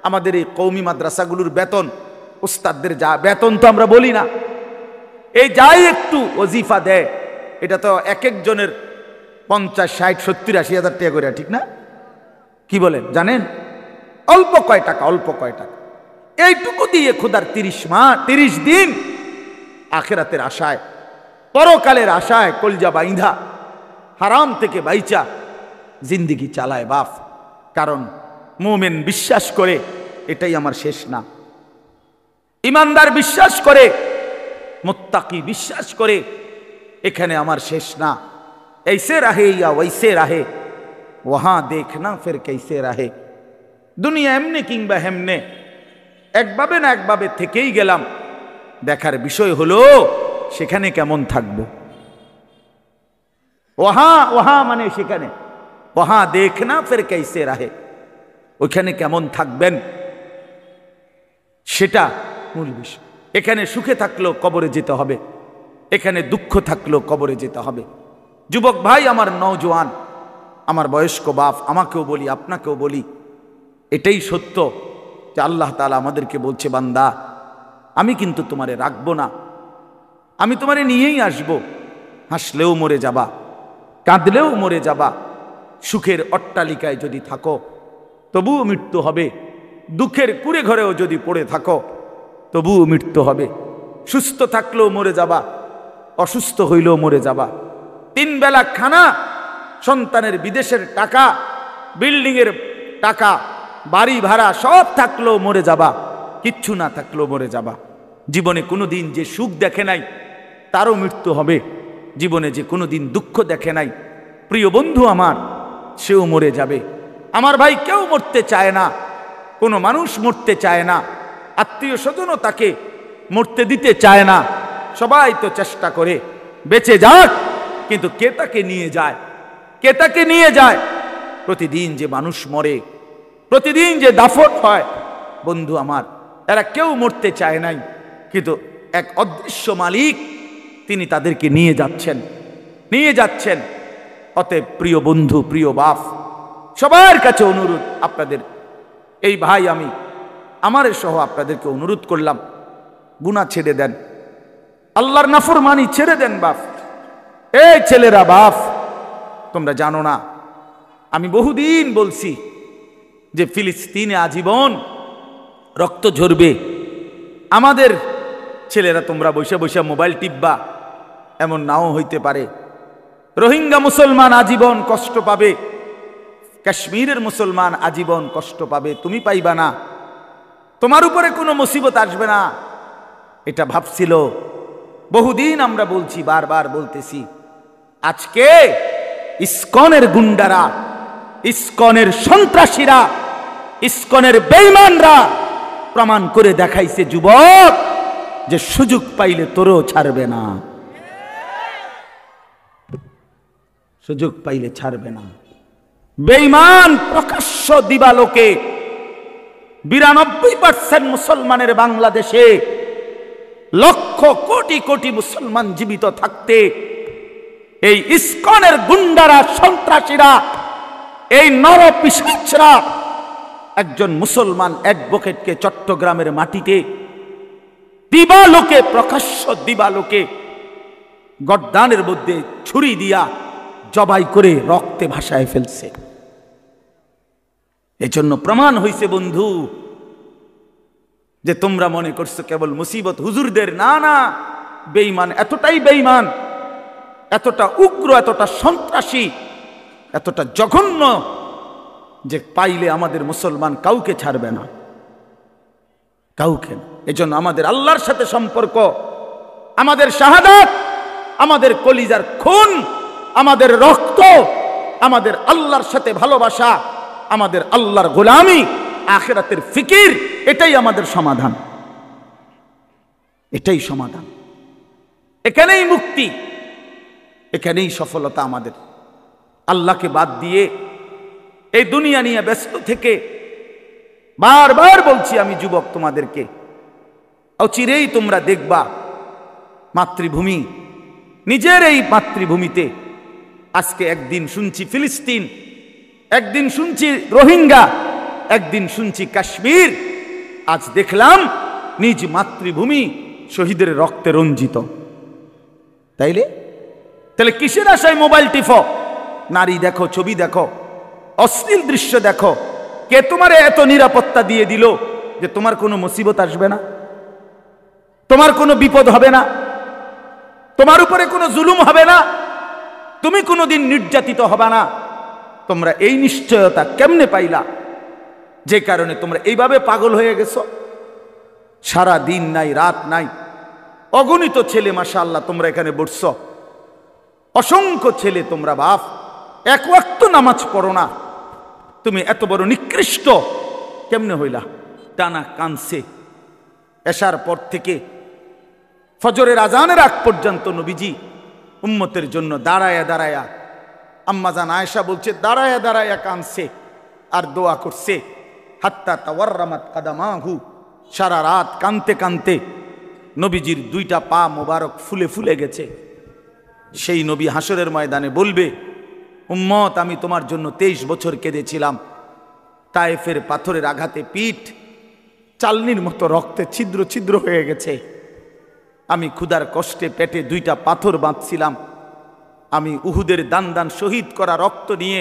আমাদের এই কওমি মাদ্রাসাগুলোর বেতন, উস্তাদদের যা বেতন তো আমরা বলি না, এই যাই একটু ওজিফা দেয় এটা তো এক একজনের 50, 60, 70, 80 হাজার টাকা করে, ঠিক না? কি বলেন জানেন? অল্প কয় টাকা, অল্প কয় টাকা। এইটুকু দিয়ে খোদার 30 দিন আখিরাতের আশায়, পরকালের আশায় কলজা বাইন্ধা হারাম থেকে বাইচা জিন্দিগি চালায় বাপ। কারণ মুমিন বিশ্বাস করে এটাই আমার শেষ না, ইমানদার বিশ্বাস করে, মুত্তাকি বিশ্বাস করে এখানে আমার শেষ না। ऐसे रहे या वैसे रहे वहां देखना फिर कैसे रहे। দুনিয়া এমনি কিংবা হেমনে একভাবে না একভাবে থেকেই গেলাম, দেখার বিষয় হলো সেখানে কেমন থাকবো। ওহা মানে সেখানে, ওহা দেখনা ফির कैसे रहे, ওইখানে কেমন থাকবেন সেটা মূল বিষয়। এখানে সুখে থাকলেও কবরে যেতে হবে, এখানে দুঃখ থাকলেও কবরে যেতে হবে। যুবক ভাই, আমার নওজোয়ান, আমার বয়স্ক বাপ, আমাকেও বলি আপনাকেও বলি, এটাই সত্য যে আল্লাহ তাআলা আমাদেরকে বলছে, বান্দা আমি কিন্তু তোমারে রাখবো না, আমি তোমারে নিয়েই আসব। হাসলেও মরে যাবা, কাঁদলেও মরে যাবা। সুখের অট্টালিকায় যদি থাকো তবুও মৃত্যু হবে, দুঃখের কুড়ে ঘরেও যদি পড়ে থাকো তবুও মৃত্যু হবে। সুস্থ থাকলেও মরে যাবা, অসুস্থ হইলেও মরে যাবা। 3 বেলা খানা, সন্তানের বিদেশের টাকা, বিল্ডিংয়ের টাকা, বাড়ি ভাড়া সব থাকলেও মরে যাবা, কিচ্ছু না থাকলেও মরে যাবা। জীবনে কোনোদিন যে সুখ দেখে নাই তারও মৃত্যু হবে, জীবনে যে কোনোদিন দুঃখ দেখে নাই প্রিয় বন্ধু আমার, সেও মরে যাবে। আমার ভাই, কেউ মরতে চায় না, কোনো মানুষ মরতে চায় না, আত্মীয় স্বজনও তাকে মরতে দিতে চায় না। সবাই তো চেষ্টা করে বেঁচে যাক, কিন্তু কে তাকে নিয়ে যায়? কে তাকে নিয়ে যায়? প্রতিদিন যে মানুষ মরে, প্রতিদিন যে দাফন হয়, বন্ধু আমার, এরা কেউ মরতে চায় নাই, কিন্তু এক অদৃশ্য মালিক তিনি তাদেরকে নিয়ে যাচ্ছেন, নিয়ে যাচ্ছেন। অতএব প্রিয় বন্ধু, প্রিয় বাপ, সবার কাছে অনুরোধ, আপনাদের এই ভাই, আমি আমার সহ আপনাদেরকে অনুরোধ করলাম, গুনাহ ছেড়ে দেন, আল্লাহর নাফরমানি ছেড়ে দেন বাপ। এই ছেলেরা বাপ, তোমরা জানো না, আমি বহুদিন বলছি যে ফিলিস্তিনে আজীবন রক্ত ঝরবে। আমাদের ছেলেরা তোমরা বসে বসে মোবাইল টিপবা, এমন নাও হইতে পারে। রোহিঙ্গা মুসলমান আজীবন কষ্ট পাবে, কাশ্মীরের মুসলমান আজীবন কষ্ট পাবে, তুমি পাইবা না, তোমার উপরে কোনো মুসিবত আসবে না, এটা ভাবছিল। বহুদিন আমরা বলছি, বারবার বলতেছি। আজকে ইসকনের গুন্ডারা, ইসকনের সন্ত্রাসীরা, ইসকনের বেঈমানরা প্রমাণ করে দেখাইছে যুবক, যে সুযোগ পাইলে তোরও ছাড়বে না, সুযোগ পাইলে ছাড়বে না। বেঈমান প্রকাশ্য দিবালোকে 92% মুসলমানের বাংলাদেশে, লক্ষ কোটি কোটি মুসলমান জীবিত থাকতে এই ইসকনের গুন্ডারা, সন্ত্রাসীরা, এই নরপিশাচরা একজন মুসলমান অ্যাডভোকেটকে চট্টগ্রামের মাটিতে দিবালোকে, প্রকাশ্য দিবালোকে গর্দানের মধ্যে ছুরি দিয়া জবাই করে রক্তে ভাসায় ফেলছে। এজন্য প্রমাণ হইছে বন্ধু, যে তোমরা মনে করছো কেবল মুসিবত হুজুরদের, না না, বেঈমান এতটাই বেঈমান, এতটা উগ্র, এতটা সন্ত্রাসী, এতটা জঘন্য, যে পাইলে আমাদের মুসলমান কাউকে ছাড়বে না, কাউকে না। এজন্য আমাদের আল্লাহর সাথে সম্পর্ক, আমাদের শাহাদাত, আমাদের কলিজার খুন, আমাদের রক্ত, আমাদের আল্লাহর সাথে ভালোবাসা, আমাদের আল্লাহর গোলামি, আখিরাতের ফিকির, এটাই আমাদের সমাধান, এটাই সমাধান। এখানেই মুক্তি, এখানেই সফলতা আমাদের। আল্লাহকে বাদ দিয়ে এই দুনিয়া নিয়ে ব্যস্ত থেকে, বারবার বলছি আমি যুবক তোমাদেরকে, অচিরেই তোমরা দেখবা মাতৃভূমি, নিজের এই মাতৃভূমিতে, আজকে একদিন শুনছি ফিলিস্তিন, একদিন শুনছি রোহিঙ্গা, একদিন শুনছি কাশ্মীর, আজ দেখলাম নিজ মাতৃভূমি শহীদের রক্তে রঞ্জিত। তাহলে কিসের আশায় মোবাইল টিপো? নারী দেখো, ছবি দেখো, অশ্লীল দৃশ্য দেখো। কে তোমারে এত নিরাপত্তা দিয়ে দিল যে তোমার কোনো মুসিবত আসবে না, তোমার কোনো বিপদ হবে না, তোমার উপরে কোনো জুলুম হবে না, তুমি কোনোদিন নির্যাতিত হবে না? তোমরা এই নিশ্চয়তা কেমনে পাইলা? যে কারণে তোমরা এইভাবে পাগল হয়ে গেছো। সারা দিন নাই, রাত নাই, অগণিত ছেলে মাশাআল্লাহ তোমরা এখানে বসছো, অসংখ্য ছেলে তোমরা বাপ, এক ওয়াক্ত নামাজ পড়ো না। তুমি এত বড় নিকৃষ্ট কেমনে হইলা? টানা কানছে এশার পর থেকে ফজরের আজানের আগ পর্যন্ত নবীজি উম্মতের জন্য দাঁড়ায়া দাঁড়ায়া, আম্মাজান আয়েশা বলছে দাঁড়ায়া দাঁড়ায়া কানছে আর দোয়া করছে। হাত্তা তাওয়াররামাত কাদামাহু, সারা রাত কানতে কানতে নবীজির দুইটা পা মোবারক ফুলে ফুলে গেছে। সেই নবী হাসরের ময়দানে বলবে, উম্মত আমি তোমার জন্য 23 বছর কেঁদেছিলাম, তায়েফের পাথরের আঘাতে পিঠ চালনির মতো রক্তে ছিদ্র ছিদ্র হয়ে গেছে। আমি ক্ষুধার কষ্টে পেটে দুইটা পাথর বাঁধছিলাম। আমি উহুদের দান দান শহীদ করা রক্ত নিয়ে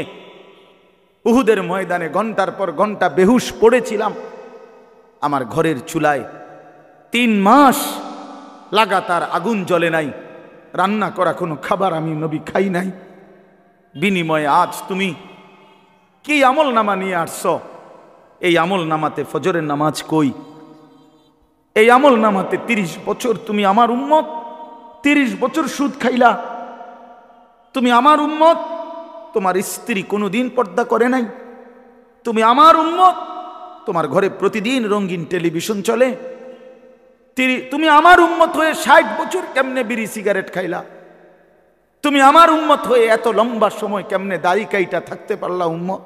উহুদের ময়দানে ঘন্টার পর ঘন্টা বেহুশ পড়েছিলাম। আমার ঘরের চুলায় 3 মাস লাগাতার আগুন জ্বলে নাই, রান্না করা কোনো খাবার আমি নবী খাই নাই। বিনিময়ে আজ তুমি কি আমল নামা নিয়ে আসছো? এই আমল নামাতে ফজরের নামাজ কই? এই আমল নামাতে 30 বছর তুমি আমার উম্মত, 30 বছর সুদ খাইলা। তুমি আমার উম্মত, তোমার স্ত্রী কোনোদিন পর্দা করে নাই। তুমি আমার উম্মত, তোমার ঘরে প্রতিদিন রঙিন টেলিভিশন চলে। তুমি আমার উম্মত হয়ে 60 বছর কেমনে বিড়ি সিগারেট খাইলা? তুমি আমার উম্মত হয়ে এত লম্বা সময় কেমনে দাড়ি কাইটা থাকতে পারলা? উম্মত,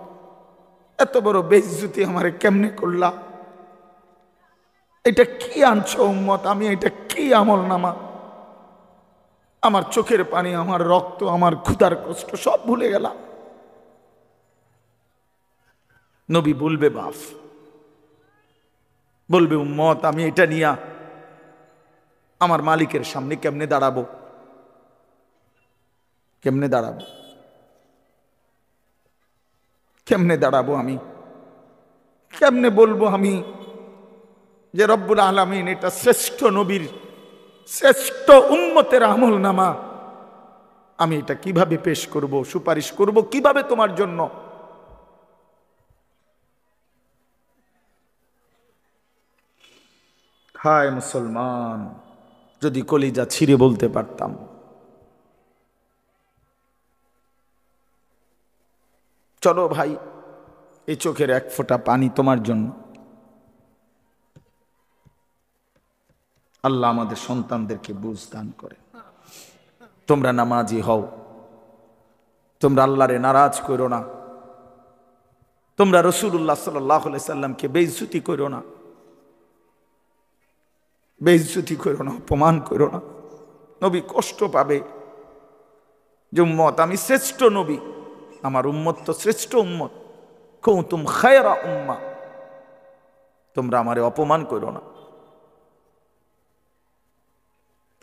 এত বড় বেইজ্জতি আমারে কেমনে করলা? এটা কি আনছো উম্মত? আমি এটা কি আমল নামা? আমার চোখের পানি, আমার রক্ত, আমার ক্ষুধার কষ্ট সব ভুলে গেলাম। নবী বলবে বাপ, বলবে উম্মত আমি এটা নিয়া আমার মালিকের সামনে কেমনে দাঁড়াবো? কেমনে দাঁড়াবো? কেমনে দাঁড়াবো? আমি কেমনে বলবো আমি যে রব্বুল আলামিন এটা শ্রেষ্ঠ নবীর শ্রেষ্ঠ উম্মতের আমল নামা, আমি এটা কিভাবে পেশ করব, সুপারিশ করব কিভাবে তোমার জন্য? হায় মুসলমান, যদি কলিজা ছিঁড়ে বলতে পারতাম। চলো ভাই, এই চোখের এক ফোঁটা পানি তোমার জন্য। আল্লাহ আমাদের সন্তানদেরকে বুঝ দান করে। তোমরা নামাজি হও, তোমরা আল্লাহরে নারাজ করো না, তোমরা রাসূলুল্লাহ সাল্লাল্লাহু আলাইহি সাল্লামকে বেইজ্জতি করো না, বেইজ্জতি করো না, অপমান করো না। নবী কষ্ট পাবে যে উম্মত আমি শ্রেষ্ঠ নবী, আমার উম্মত তো শ্রেষ্ঠ উম্মত, কুনতুম খায়রা উম্মাহ, তোমরা আমারে অপমান করো না।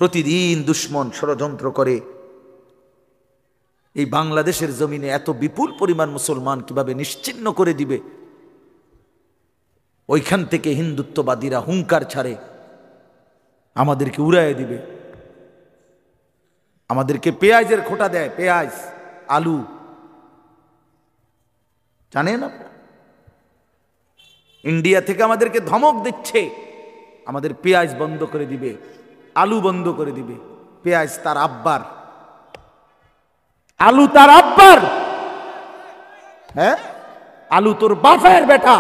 প্রতিদিন দুশ্মন ষড়যন্ত্র করে এই বাংলাদেশের জমিনে এত বিপুল পরিমাণ মুসলমান কিভাবে নিশ্চিহ্ন করে দিবে। ওইখান থেকে হিন্দুত্ববাদীরা হুঙ্কার ছাড়ে আমাদেরকে উড়াইয়ে দিবে, আমাদেরকে পেঁয়াজের খোঁটা দেয়, পেঁয়াজ আলু, জানেন আপনারা? ইন্ডিয়া থেকে আমাদেরকে ধমক দিচ্ছে, আমাদের পেঁয়াজ বন্ধ করে দিবে, আলু বন্ধ করে দিবে। পেঁয়াজ তার আব্বার, আলু তার আব্বার, হ্যাঁ আলু তোর বাপের বেটা।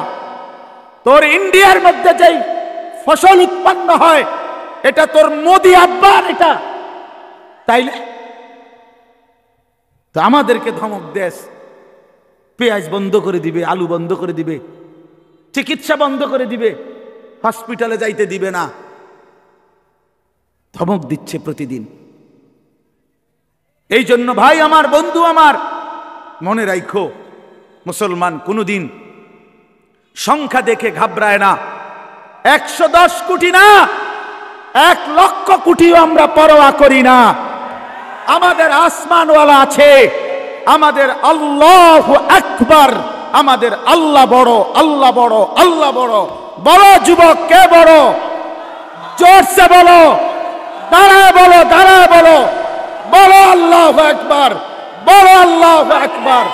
তোর ইন্ডিয়ার মধ্যে যেই ফসল উৎপন্ন হয় এটা তোর মোদি আব্বার, এটা তাইলে তো আমাদেরকে ধমক দেশ, পেঁয়াজ বন্ধ করে দিবে, আলু বন্ধ করে দিবে, চিকিৎসা বন্ধ করে দিবে, হসপিটালে যাইতে দিবে না, ধমক দিচ্ছে প্রতিদিন। এই জন্য ভাই আমার, বন্ধু আমার, মনে রাখো মুসলমান কোনোদিন সংখ্যা দেখে ঘাবড়ায় না। 110 কোটি না, 1 লক্ষ কোটিও আমরা পরোয়া করি না। আমাদের আসমানওয়ালা আছে, আমাদের আল্লাহু আকবার, আমাদের আল্লাহ বড়, আল্লাহ বড়, আল্লাহ বড়। বড় যুবক কে বড়? জোরসে বলো, দাঁড়ায় বলো, দাঁড়ায় বলো, বলো আল্লাহু আকবার, বলো আল্লাহু আকবার।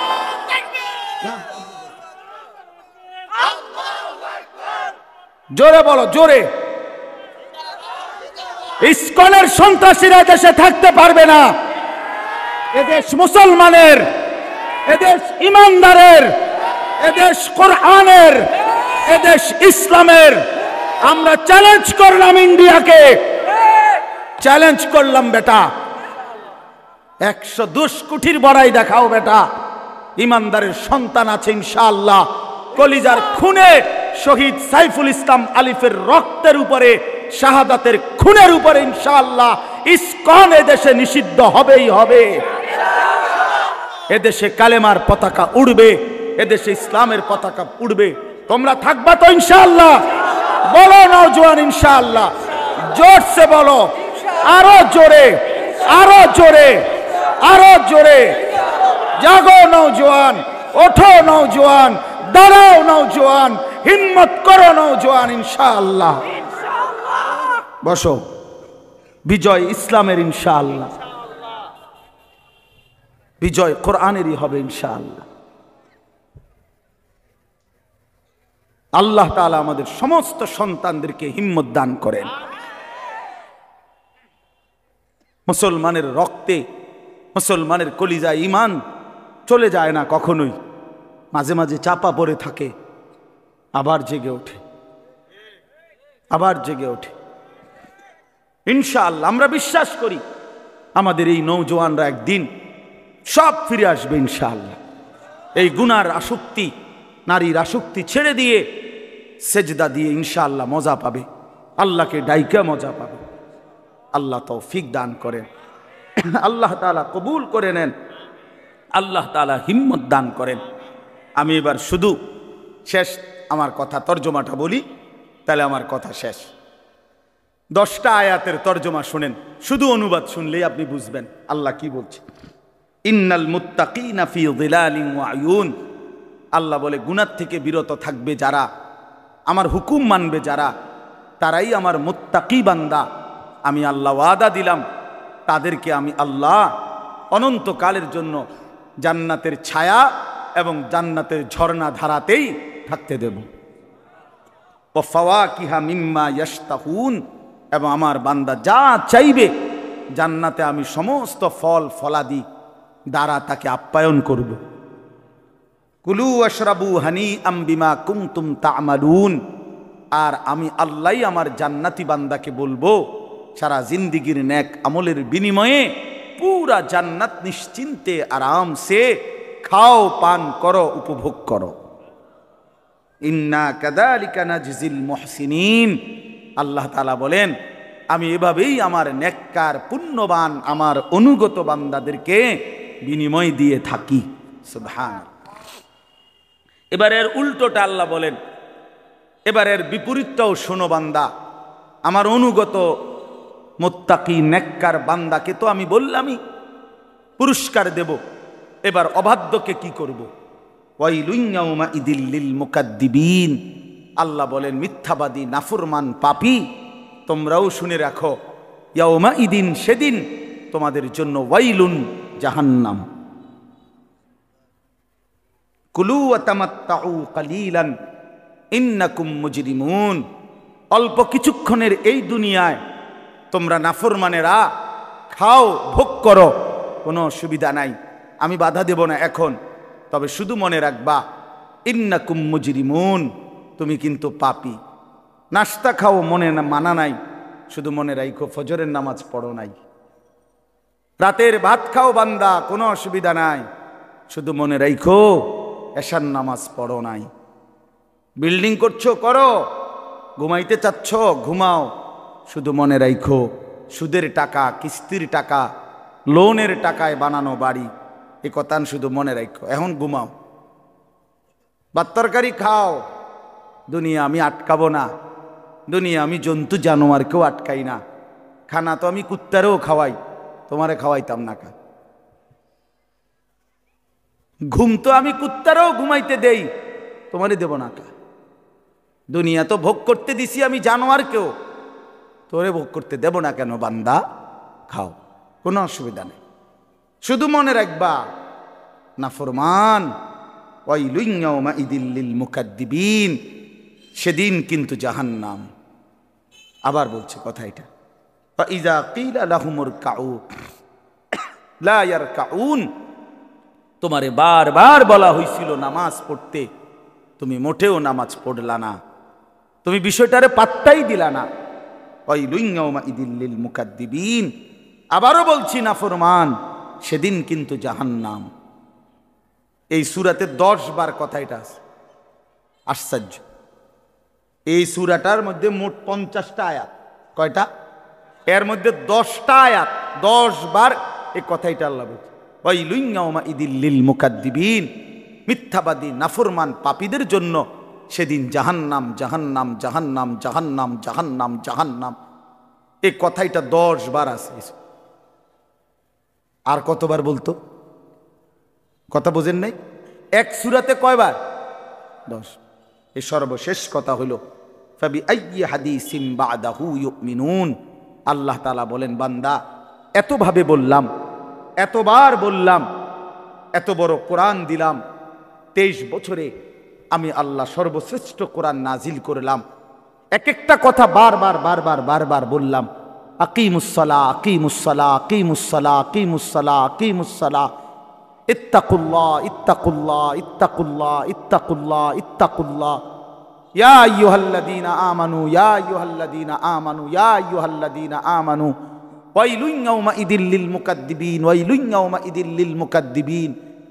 জোরে বলো, জোরে। ইসকনের সন্ত্রাসীরা দেশে থাকতে পারবে না। এদেশ মুসলমানের, এদেশ ইমানদারের, এদেশ কোরআনের, এদেশ ইসলামের। আমরা চ্যালেঞ্জ করলাম ইন্ডিয়াকে, চ্যালেঞ্জ করলাম বেটা, 110 কোটির বড়াই দেখাও বেটা। ইমানদারের সন্তান আছে ইনশাআল্লাহ। কলিজার খুনে শহীদ সাইফুল ইসলাম আলিফের রক্তের উপরে, শাহাদাতের খুনের উপরে ইনশাআল্লাহ ইসকন এদেশে নিষিদ্ধ হবেই হবে। এদেশে কালেমার পতাকা উড়বে, এদেশে ইসলামের পতাকা উড়বে। তোমরা থাকবা তো ইনশাআল্লাহ? বলো নওজোয়ান ইনশাআল্লাহ। জোরসে বলো, আরো জোরে, আরো জোরে, আরো জোরে। জাগো নওজোয়ান, ওঠো নওজোয়ান, দাঁড়াও নওজোয়ান, হিম্মত করো নওজোয়ান ইনশাআল্লাহ। বসো। বিজয় ইসলামের ইনশাআল্লাহ, বিজয় কোরআনেরই হবে ইনশাআল্লাহ। আল্লাহ তাআলা আমাদের সমস্ত সন্তানদেরকে হিম্মত দান করেন। মুসলমানের রক্তে, মুসলমানের কলিজায় ঈমান চলে যায় না কখনোই। মাঝে মাঝে চাপা পড়ে থাকে, আবার জেগে ওঠে, আবার জেগে ওঠে ইনশাআল্লাহ। আমরা বিশ্বাস করি আমাদের এই নওজোয়ানরা একদিন সব ফিরে আসবে ইনশাআল্লাহ। এই গুনার আসক্তি, নারীর আসক্তি ছেড়ে দিয়ে সেজদা দিয়ে ইনশাআল্লাহ মজা পাবে, আল্লাহকে ডাইকা মজা পাবে। আল্লাহ তৌফিক দান করেন, আল্লাহ তাআলা কবুল করে নেন, আল্লাহ তাআলা হিম্মত দান করেন। আমি এবার শুধু শেষ আমার কথা তর্জমাটা বলি, তাহলে আমার কথা শেষ। 10টা আয়াতের তর্জমা শুনেন, শুধু অনুবাদ শুনলেই আপনি বুঝবেন আল্লাহ কি বলছে। ইন্নাল মুত্তাকিনা ফি যিলালিন ওয়া আয়ুন। আল্লাহ বলে গুনাহ থেকে বিরত থাকবে যারা, আমার হুকুম মানবে যারা, তারাই আমার মুত্তাকি বান্দা। আমি আল্লাহ ওয়াদা দিলাম তাদেরকে আমি আল্লাহ অনন্তকালের জন্য জান্নাতের ছায়া এবং জান্নাতের ঝর্ণা ধারাতেই থাকতে দেব। ওয়া ফাওয়াকিহা মিম্মা ইয়াশতাহুন। এবং আমার বান্দা যা চাইবে জান্নাতে আমি সমস্ত ফল ফলাদি দ্বারা তাকে আপ্যায়ন করব। কুলু ওয়াশরাবু হানিআম বিমা কুনতুম তা'মালুন। আর আমি আল্লাহই আমার জান্নাতি বান্দাকে বলবো সারা জিন্দিগির নেক আমলের বিনিময়ে পুরা জান্নাত নিশ্চিন্তে আরামসে খাও, পান করো, উপভোগ করো। ইন্না কাযালিকা নাজজিল মুহসিনিন। আল্লাহ তাআলা বলেন আমি এভাবেই আমার নেককার পুণ্যবান আমার অনুগত বান্দাদেরকে বিনিময় দিয়ে থাকি। সুবহানাল্লাহ। এবারের উল্টোটা আল্লাহ বলেন, এবারের বিপরীতটাও শোনো বান্দা। আমার অনুগত মুত্তাকি নেককার বান্দাকে তো আমি বললামই পুরস্কার দেব, এবার অবাধ্যকে কি করব? ওয়াইলুন ইয়াউমাইযিল লিল মুকাদ্দিবিন। আল্লাহ বলেন মিথ্যাবাদী নাফরমান পাপী তোমরাও শুনে রাখো, ইয়াউমাইদিন সেদিন তোমাদের জন্য ওয়াইলুন জাহান্নাম। কুলু ওয়া তামাত্তাউ কালিলান ইন্নাকুম মুজরিমুন। অল্প কিছুক্ষণের এই দুনিয়ায় তোমরা নাফরমানেরা খাও, ভোগ করো, কোনো অসুবিধা নাই, আমি বাধা দেব না এখন। তবে শুধু মনে রাখবা ইন্নাকুম মুজরিমুন, তুমি কিন্তু পাপী। নাস্তা খাও, মনে মানা নাই, শুধু মনে রাখো ফজরের নামাজ পড়ো নাই। রাতের ভাত খাও বান্দা, কোনো অসুবিধা নাই, শুধু মনে রাখো এশার নামাজ পড়ো নাই। বিল্ডিং করছো, করো, ঘুমাইতে চাচ্ছ, ঘুমাও, শুধু মনে রাখো সুদের টাকা, কিস্তির টাকা, লোনের টাকায় বানানো বাড়ি, এ কথা শুধু মনে রাখো। এখন ঘুমাও, ভাত তরকারি খাও, দুনিয়া আমি আটকাবো না, দুনিয়া আমি জন্তু জানোয়ারকেও আটকাই না, খানা তো আমি কুত্তারেও খাওয়াই, তোমারে খাওয়াইতাম না কা। ঘুম তো আমি কুত্তারেও ঘুমাইতে দেই, তোমারে দেব না কা। দুনিয়া তো ভোগ করতে দিছি আমি জানোয়ারকেও, তোরে ভোগ করতে দেব না কেন বান্দা, খাও, কোনো অসুবিধা নেই। শুধু মনে রাখবা নাফরমান ওয়াইলুন ইয়াউমাইযিল লিল মুকাদ্দিবিন, সেদিন কিন্তু জাহান্নাম। আবার বলছে কথা এটা, ফাইযা কিলা লাহুমুর কাউ লা ইয়ারকাউন, তোমারে বারবার বলা হয়েছিল নামাজ পড়তে, তুমি মোটেও নামাজ পড়লা না, তুমি বিষয়টারে পাত্তাই দিলা না। ওয়াইলুন ইয়াউমাইযিল লিল মুকাদ্দিবিন, আবারও বলছি নাফরমান, সেদিন কিন্তু জাহান্নাম। এই সূরাতে 10 বার কথা এটা আছে, আশ্চর্য। এই সূরাটার মধ্যে মোট 50টা আয়াত, কয়টা? এর মধ্যে 10টা আয়াত, 10 বার এই কথাইটা আল্লাহ বলছে, ওয়াইলুন ইয়াউমাইযিল লিল মুকাদ্দিবিন, মিথ্যাবাদী নাফরমান পাপীদের জন্য সেদিন জাহান্নাম, জাহান্নাম, জাহান্নাম, জাহান্নাম, জাহান্নাম, জাহান্নাম। এই কথাইটা 10 বার আছে। আর কতবার বলতো? কথা বোঝেন নাই? এক সূরাতে কয়বার? 10। এই সর্বশেষ কথা হইল ফাবিআইয়ি হাদিসিম বাদাহু ইউমিনুন। আল্লাহ তাআলা বলেন, বান্দা এতভাবে বললাম, এতবার বললাম, এত বড় কোরআন দিলাম, 23 বছরে আমি আল্লাহ সর্বশ্রেষ্ঠ কোরআন নাজিল করলাম, এক একটা কথা বারবার বারবার বারবার বললাম, আকিমুসসালাহ, আকিমুসসালাহ, আকিমুসসালাহ, আকিমুসসালাহ, আকিমুসসালাহ, ইত্তাকুল্লাহ, ইত্তাকুল্লাহ, ইত্তাকুল্লাহ, ইত্তাকুল্লাহ, ইত্তাকুল্লাহ, ইয়া আইয়ুহাল্লাযীনা আমানু, ইয়া আইয়ুহাল্লাযীনা আমানু, ইয়া আইয়ুহাল্লাযীনা আমানু, ওয়াইলুন ইয়াউমাইযিল লিল মুকাদ্দিবিন, ওয়াইলুন ইয়াউমাইযিল লিল মুকাদ্দিবিন,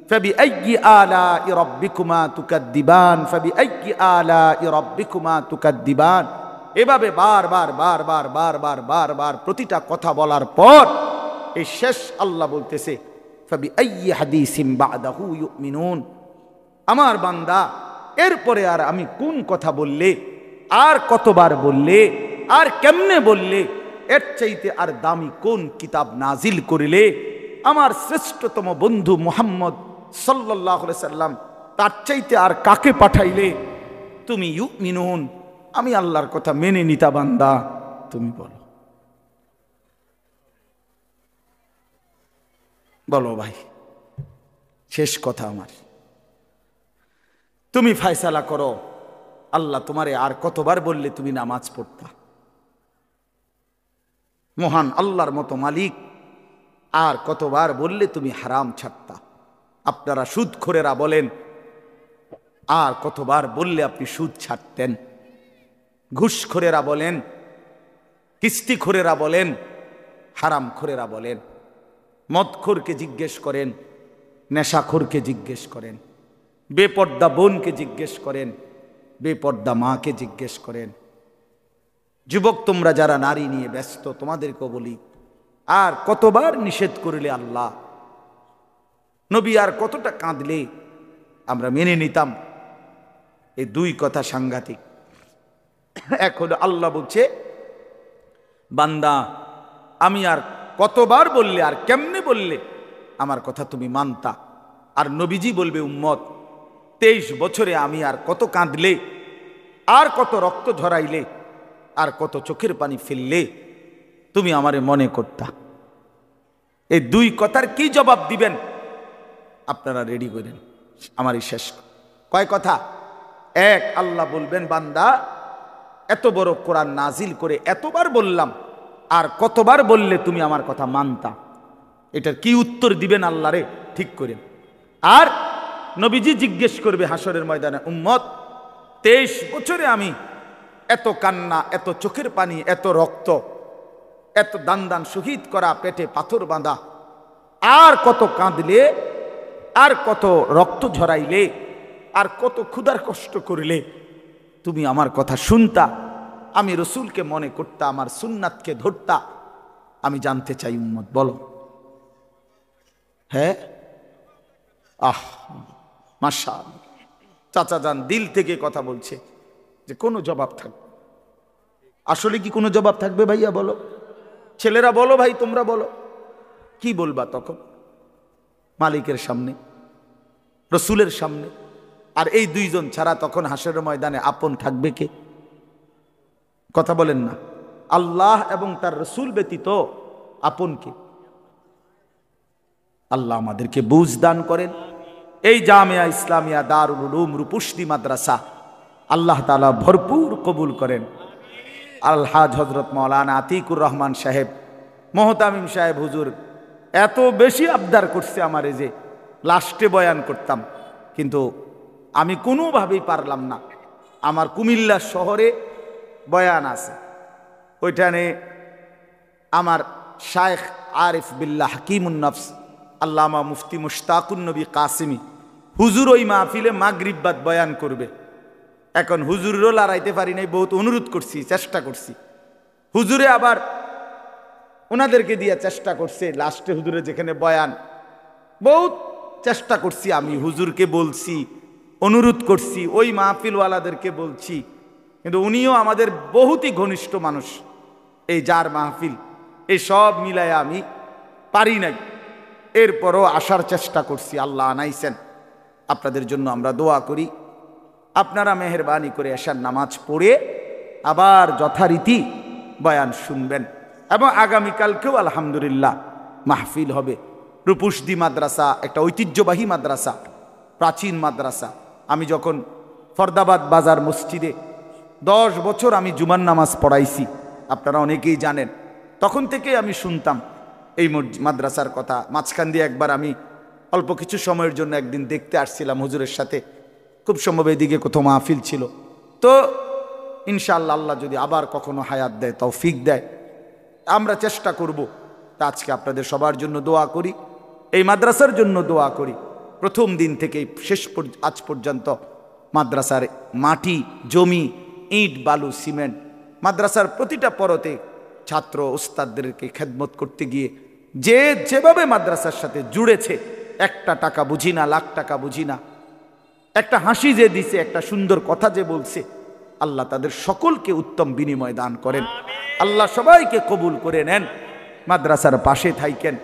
ফাবিআইয়ি আলাই রাব্বিকুমা তুকাদ্দিবান, ফাবিআইয়ি আলাই রাব্বিকুমা তুকাদ্দিবান। এভাবে বারবার বারবার বারবার বারবার প্রতিটা কথা বলার পর এই শেষ আল্লাহ বলতেছে, ফাবিআইয়ি হাদিসিম বাদাহু ইউমিনুন। আমার বান্দা এরপরে আর আমি কোন কথা বললে, আর কতবার বললে, আর কেমনে বললে, এর চাইতে আর দামি কোন কিতাব নাজিল করিলে, আমার শ্রেষ্ঠতম বন্ধু মুহাম্মদ সাল্লাল্লাহু আলাইহি সাল্লাম, তার চাইতে আর কাকে পাঠাইলে তুমি ইউমিনুন, আমি আল্লাহর কথা মেনে নিতা বান্দা, তুমি বলো, বলো ভাই। শেষ কথা আমার, তুমি ফয়সালা করো, আল্লাহ তোমারে আর কতবার বললে তুমি নামাজ পড়তা? মহান আল্লাহর মতো মালিক আর কতবার বললে তুমি হারাম ছাড়তা? আপনারা সুদখোরেরা বলেন, আর কতবার বললে আপনি সুদ ছাড়তেন? ঘুষখোরেরা বলেন, কিস্তিখোরেরা বলেন, হারামখোরেরা বলেন, মদখোরকে জিজ্ঞেস করেন, নেশাখোরকে জিজ্ঞেস করেন, বেপর্দা বোনকে জিজ্ঞেস করেন, বেপর্দা মাকে জিজ্ঞেস করেন। যুবক তোমরা যারা নারী নিয়ে ব্যস্ত, তোমাদেরকেও বলি, আর কতবার নিষেধ করিলে আল্লাহ, নবী আর কতটা কাঁদলে আমরা মেনে নিতাম? এই দুই কথা সাংঘাতিক। এক হলো আল্লাহ বলছে, বান্দা আমি আর কতবার বললে, আর কেমনে বললে আমার কথা তুমি মানতা? আর নবীজি বলবে, উম্মত 23 বছরে আমি আর কত কাঁদলে, আর কত রক্ত ঝরাইলে, আর কত চোখের পানি ফেললে তুমি আমারে মনে করতা? এই দুই কথার কি জবাব দিবেন আপনারা রেডি করেন। আমার এই শেষ কয় কথা। এক, আল্লাহ বলবেন, বান্দা এত বড় কোরআন নাজিল করে এতবার বললাম, আর কতবার বললে তুমি আমার কথা মানতা? এটার কি উত্তর দিবেন আল্লাহরে ঠিক করেন। আর নবীজি জিজ্ঞেস করবে হাসরের ময়দানে, উম্মত 23 বছরে আমি এত কান্না, এত চোখের পানি, এত রক্ত, এত দান দান শহীদ করা, পেটে পাথর বাঁধা, আর কত কাঁদলে, আর কত রক্ত ঝরাইলে, আর কত ক্ষুধার কষ্ট করিলে তুমি আমার কথা শুনতা, আমি রসুলকে মনে করতা, আমার সুন্নাতকে ধরতা? আমি জানতে চাই উম্মত, বলো। হ্যাঁ, আহ মাশাআল্লাহ, চাচা যান দিল থেকে কথা বলছে। যে কোনো জবাব থাকবে? আসলে কি কোনো জবাব থাকবে ভাইয়া? বলো, ছেলেরা বলো, ভাই তোমরা বলো, কি বলবা তখন মালিকের সামনে, রসুলের সামনে? আর এই দুইজন ছাড়া তখন হাসরের ময়দানে আপন থাকবে কে? কথা বলেন না। আল্লাহ এবং তার রসুল ব্যতীত আপন কে? আল্লাহ আমাদেরকে বুঝ দান করেন। এই জামিয়া ইসলামিয়া দারুল উলুম রূপসী মাদ্রাসা আল্লাহ তাআলা ভরপুর কবুল করেন। আলহাজ হযরত মাওলানা আতিকুর রহমান সাহেব মোহতামিম সাহেব হুজুর এত বেশি আবদার করছে আমারে যে লাস্টে বয়ান করতাম, কিন্তু আমি কোনোভাবেই পারলাম না। আমার কুমিল্লা শহরে বয়ান আছে, ওইখানে আমার শায়েখ আরিফ বিল্লাহ হাকিমুন নফস আল্লামা মুফতি মুশতাকুন নবী কাসিমি হুজুর ওই মাহফিলে মাগরিব বাদ বয়ান করবে। এখন হুজুরেরও লড়াইতে পারি নাই, বহুত অনুরোধ করছি, চেষ্টা করছি। হুজুরে আবার ওনাদেরকে দিয়ে চেষ্টা করছে। লাস্টে হুজুরে যেখানে বয়ান, বহুত চেষ্টা করছি আমি, হুজুরকে বলছি, অনুরোধ করছি, ওই মাহফিলওয়ালাদেরকে বলছি, কিন্তু উনিও আমাদের বহুতই ঘনিষ্ঠ মানুষ। এই যার মাহফিল, এই সব মিলায় আমি পারি নাই। এরপরও আসার চেষ্টা করছি, আল্লাহ আনাইছেন। আপনাদের জন্য আমরা দোয়া করি, আপনারা মেহেরবানি করে এশার নামাজ পড়ে আবার যথারীতি বয়ান শুনবেন। এবং আগামীকালকেও আলহামদুলিল্লাহ মাহফিল হবে। রূপসী মাদ্রাসা একটা ঐতিহ্যবাহী মাদ্রাসা, প্রাচীন মাদ্রাসা। আমি যখন ফরদাবাদ বাজার মসজিদে 10 বছর আমি জুমার নামাজ পড়াইছি, আপনারা অনেকেই জানেন। তখন থেকে আমি শুনতাম এই মাদ্রাসার কথা। মাঝখান দিয়ে একবার আমি অল্প কিছু সময়ের জন্য একদিন দেখতে আসছিলাম হুজুরের সাথে, খুব সম্ভব এদিকে কোথাও মাহফিল ছিল। তো ইনশাআল্লাহ আল্লাহ যদি আবার কখনো হায়াত দেয়, তৌফিক দেয়, আমরা চেষ্টা করব। তা আজকে আপনাদের সবার জন্য দোয়া করি, এই মাদ্রাসার জন্য দোয়া করি। প্রথম দিন থেকে শেষ আজ পর্যন্ত মাদ্রাসার মাটি, জমি, ইট, বালু, সিমেন্ট, মাদ্রাসার প্রতিটা পরতে ছাত্র ওস্তাদদেরকে খেদমত করতে গিয়ে যে যেভাবে মাদ্রাসার সাথে জুড়েছে, একটা টাকা বুঝি না, লাখ টাকা বুঝি না, একটা হাসি যে দিছে, একটা সুন্দর কথা যে বলছে, আল্লাহ তাদের সকলকে উত্তম বিনিময় দান করেন। আল্লাহ সবাইকে কবুল করে নেন। মাদ্রাসার পাশে থাইকেন,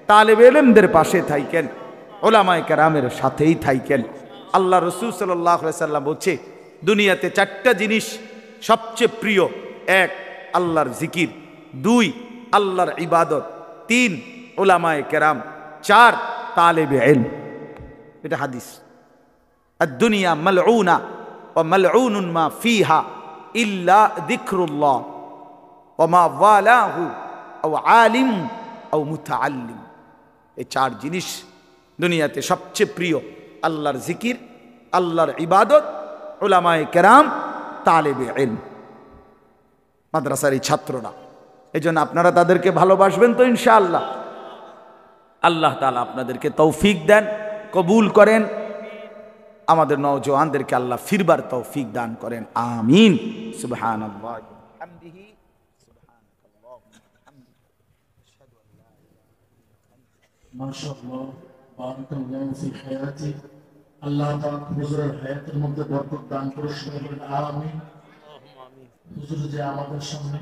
তালেব ইলমদের পাশে থাইকেন, ওলামায়ে কেরামের সাথেই থাইকেন। আল্লাহ রসুল সাল্লাল্লাহু আলাইহি সাল্লাম বলছে, দুনিয়াতে 4টা জিনিস সবচেয়ে প্রিয়। 1 আল্লাহর জিকির, 2 আল্লাহর ইবাদত, 3 ওলামায়ে কেরাম, 4 তালেবে ইলম। এটা হাদিস। আদ-দুনিয়া মালউনা ওয়া মালউনুন মা ফিহা ইল্লা যিকরুল্লাহ ওয়া মা ওয়ালাহু আও আলিম আও মুতাআল্লিম। এই 4 জিনিস দুনিয়াতে সবচেয়ে প্রিয়। আল্লাহর জিকির, আল্লাহর ইবাদত, উলামায়ে কেরাম, তালেবে ইলম। মাদ্রাসার এই ছাত্ররা, এই জন্য আপনারা তাদেরকে ভালোবাসবেন তো ইনশাআল্লাহ। আল্লাহ তাআলা আপনাদেরকে তৌফিক দেন, কবুল করেন। আমাদের নওজওয়ানদেরকে আল্লাহ ফিরবার তৌফিক দান করেন, আমিন। সুবহানাল্লাহ বিহামদিহি সুবহানাকাল্লাহুম্মা বিহামদিকা আশহাদু আল লা ইলাহা মাশাআল্লাহ, বারাকাল্লাহু ফি হায়াতি। আল্লাহ পাক হুজুরের হায়াতের মধ্যে বরকত দান করুন, আমিন। হুজুর যে আমাদের সামনে